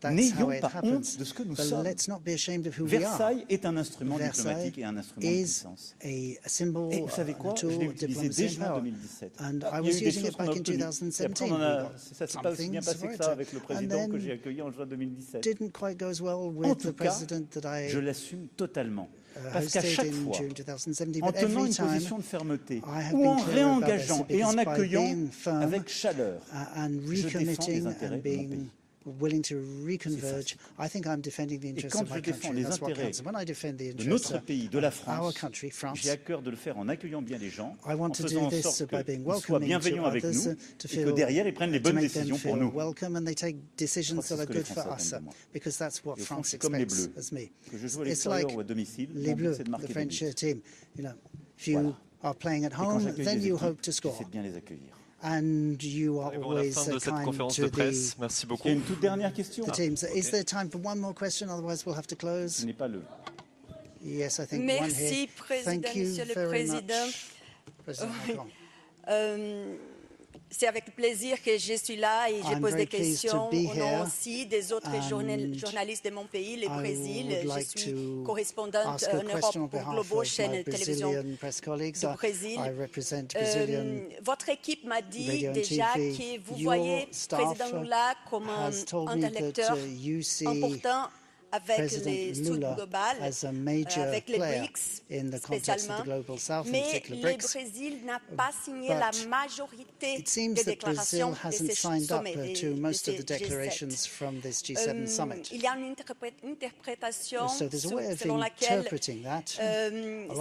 Speaker 2: Et n'ayons pas honte de ce que nous sommes. Versailles est un instrument diplomatique et un instrument de puissance. Et vous savez quoi? Je l'ai utilisé déjà en 2017. Il y a eu des choses qu'on a obtenues. Et après, ça ne s'est pas aussi bien passé que ça avec le président que j'ai accueilli en juin 2017. En tout cas, je l'assume totalement. Parce qu'à chaque fois, en tenant une position de fermeté, ou en réengageant et en accueillant avec chaleur, je défends les intérêts de mon pays. Et quand je défends les intérêts de notre pays, de la France, j'ai à cœur de le faire en accueillant bien les gens, en faisant en sorte qu'ils soient bienveillants avec nous et que derrière, ils prennent les bonnes décisions pour nous. Je crois que c'est ce que les Français attendent de moi. Et au fond, c'est comme les Bleus, que je joue à l'extérieur ou à domicile, mon but c'est de marquer des buts. Voilà. Et quand j'accueille les équipes, j'essaie de bien les accueillir.
Speaker 8: And you are always kind to the
Speaker 5: Merci beaucoup.
Speaker 2: Il y a une toute dernière question.
Speaker 1: teams. Is there time for one more question? Otherwise, we'll have to close.
Speaker 2: Ce n'est pas le.
Speaker 1: Yes, I think one
Speaker 9: Merci,
Speaker 1: here.
Speaker 9: Président,
Speaker 1: Thank you
Speaker 9: Monsieur le
Speaker 1: very
Speaker 9: Président.
Speaker 1: much, President Macron.
Speaker 9: C'est avec plaisir que je suis là et je
Speaker 1: I'm
Speaker 9: pose
Speaker 1: very
Speaker 9: des
Speaker 1: pleased to
Speaker 9: questions
Speaker 1: be
Speaker 9: au nom
Speaker 1: here.
Speaker 9: aussi des autres journalistes de mon pays, le Brésil.
Speaker 1: would
Speaker 9: Je
Speaker 1: like
Speaker 9: suis
Speaker 1: to
Speaker 9: correspondante
Speaker 1: ask a
Speaker 9: en Europe
Speaker 1: question on
Speaker 9: pour
Speaker 1: behalf
Speaker 9: Globo,
Speaker 1: of
Speaker 9: chaîne
Speaker 1: my
Speaker 9: de télévision
Speaker 1: Brazilian press colleagues.
Speaker 9: du Brésil.
Speaker 1: I represent Brazilian
Speaker 9: Votre équipe m'a dit
Speaker 1: radio and
Speaker 9: déjà
Speaker 1: TV.
Speaker 9: que vous
Speaker 1: Your
Speaker 9: voyez
Speaker 1: staff
Speaker 9: Président Lula comme
Speaker 1: has told
Speaker 9: un
Speaker 1: me
Speaker 9: électeur
Speaker 1: that you see
Speaker 9: important avec les Sud globales, avec les BRICS spécialement, mais le Brésil n'a pas signé la majorité des déclarations de ces sommets, de ces G7. Il y a une interprétation selon laquelle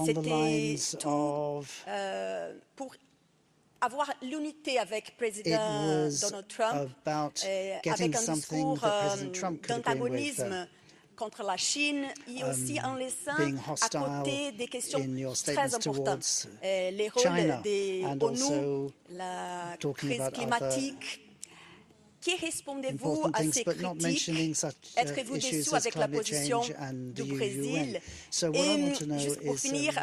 Speaker 9: c'était tout pour avoir l'unité avec le président Donald Trump, avec un discours d'antagonisme contre la Chine et aussi en laissant à côté des questions très importantes, les rôles de l'ONU, la crise climatique. Qui répondez-vous à ces critiques? Êtes-vous déçu avec la position du Brésil? Et juste pour finir,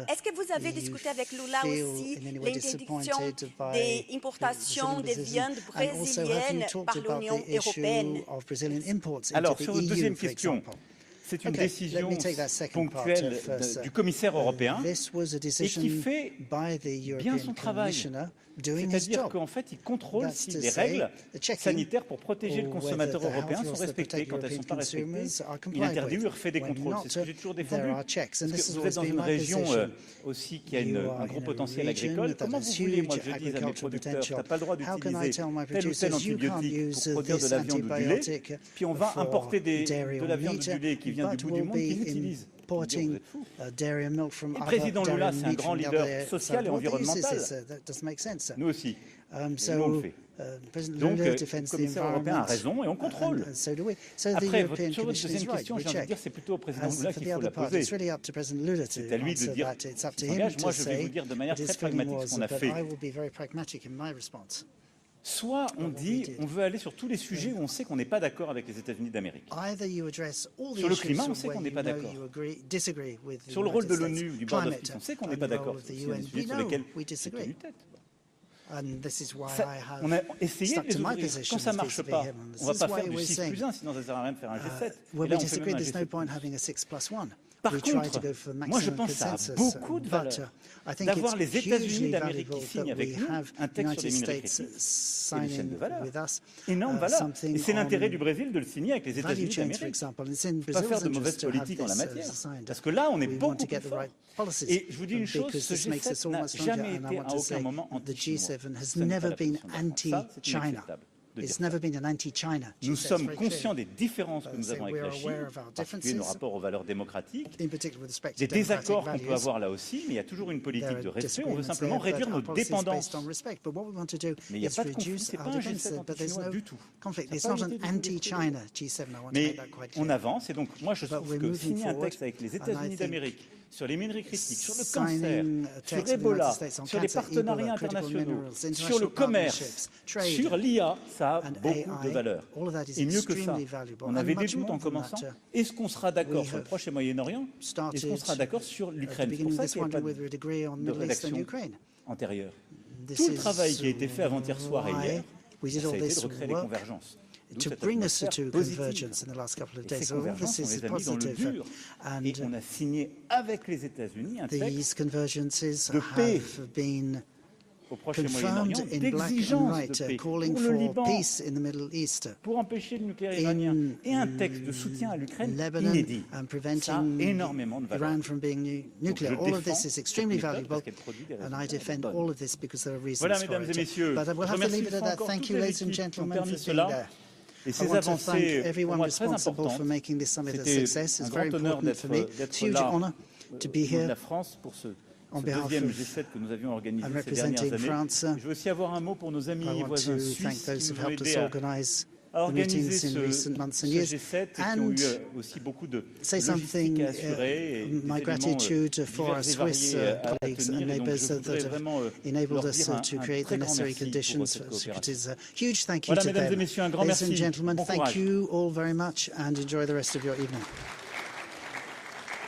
Speaker 9: est-ce que vous avez discuté avec Lula aussi l'interdiction des importations de viande brésilienne par l'Union européenne?
Speaker 2: Alors, sur votre deuxième question, c'est une décision ponctuelle du commissaire européen et qui fait bien son travail. C'est-à-dire qu'en fait, il contrôle si les règles sanitaires pour protéger le consommateur européen sont respectées. Quand elles ne sont pas respectées, il interdit ou il refait des contrôles. C'est ce que j'ai toujours défendu. Parce que vous êtes dans une région aussi qui a un gros potentiel agricole. Comment vous voulez, moi, que je dise à mes producteurs, tu n'as pas le droit d'utiliser tel ou tel antibiotique pour produire de la viande ou du lait, puis on va importer de la viande ou du lait qui vient du bout du monde qui l'utilise. Le président Lula, c'est un grand leader social et environnemental. Nous aussi. Nous, on le fait. Donc, le commissaire européen a raison et on contrôle. Après, sur votre deuxième question, j'ai envie de dire c'est plutôt au président Lula qu'il faut la poser. C'est à lui de dire s'il s'engage. Moi, je vais vous dire de manière très pragmatique ce qu'on a fait. Soit on dit on veut aller sur tous les sujets où on sait qu'on n'est pas d'accord avec les États-Unis d'Amérique. Sur le climat, on sait qu'on n'est pas d'accord. Sur le rôle de l'ONU, du Board of Peace, on sait qu'on n'est pas d'accord. C'est des sujets sur lesquels c'est tenu tête. On a essayé de les ouvrir. Quand ça ne marche pas, on ne va pas faire du 6+1, sinon ça ne sert à rien de faire un G7. Et là, on fait même un G7+. Par contre, moi je pense que ça a beaucoup de valeur d'avoir les États-Unis d'Amérique qui signent avec nous un texte sur les minerais critiques. C'est une chaîne de valeur, énorme valeur. Et c'est l'intérêt du Brésil de le signer avec les États-Unis d'Amérique. Il ne faut pas faire de mauvaise politique en la matière. Parce que là, on est beaucoup plus fort. Et je vous dis une chose, ce G7 n'a jamais été à aucun moment anti-China. Nous sommes conscients des différences que nous avons avec la Chine, en particulier nos rapports aux valeurs démocratiques, des désaccords qu'on peut avoir là aussi, mais il y a toujours une politique de respect. On veut simplement réduire notre dépendance. Mais il n'y a pas de conflit, ce n'est pas un G7 anti-chinois du tout. Mais on avance, et donc moi je trouve que signer un texte avec les États-Unis d'Amérique sur les minerais critiques, sur le cancer, sur Ebola, sur les partenariats internationaux, sur le commerce, sur l'IA, ça a beaucoup de valeur. Et mieux que ça, on avait des doutes en commençant. Est-ce qu'on sera d'accord sur le Proche et Moyen-Orient? Est-ce qu'on sera d'accord sur l'Ukraine? C'est pour ça qu'il n'y a pas de rédaction antérieure. Tout le travail qui a été fait avant-hier soir et hier, ça a été de recréer les convergences. To bring us to convergence in the last couple of days. So all this is positive. Et on a signé avec les États-Unis un texte de paix au Proche et Moyen-Orient, d'exigence de paix pour le Liban, pour empêcher le nucléaire iranien, et un texte de soutien à l'Ukraine inédit. Ça a énormément de valeur. Donc je défends parce qu'elle produit des résultats bonnes. Voilà, mesdames et messieurs, je remercie une fois encore toutes les équipes qui ont permis cela. Et ces avancées, pour moi, très importantes. C'était un grand honneur d'être là au nom de la France pour ce deuxième G7 que nous avions organisé ces dernières années. Je veux aussi avoir un mot pour nos amis et voisins suisses qui nous ont aidés à organiser ce G7 et qui ont eu aussi beaucoup de logistique à assurer et des éléments divers et variés à tenir. Et donc je voudrais vraiment leur dire un très grand merci pour cette coopération. Voilà, mesdames et messieurs, un grand merci. Bon courage.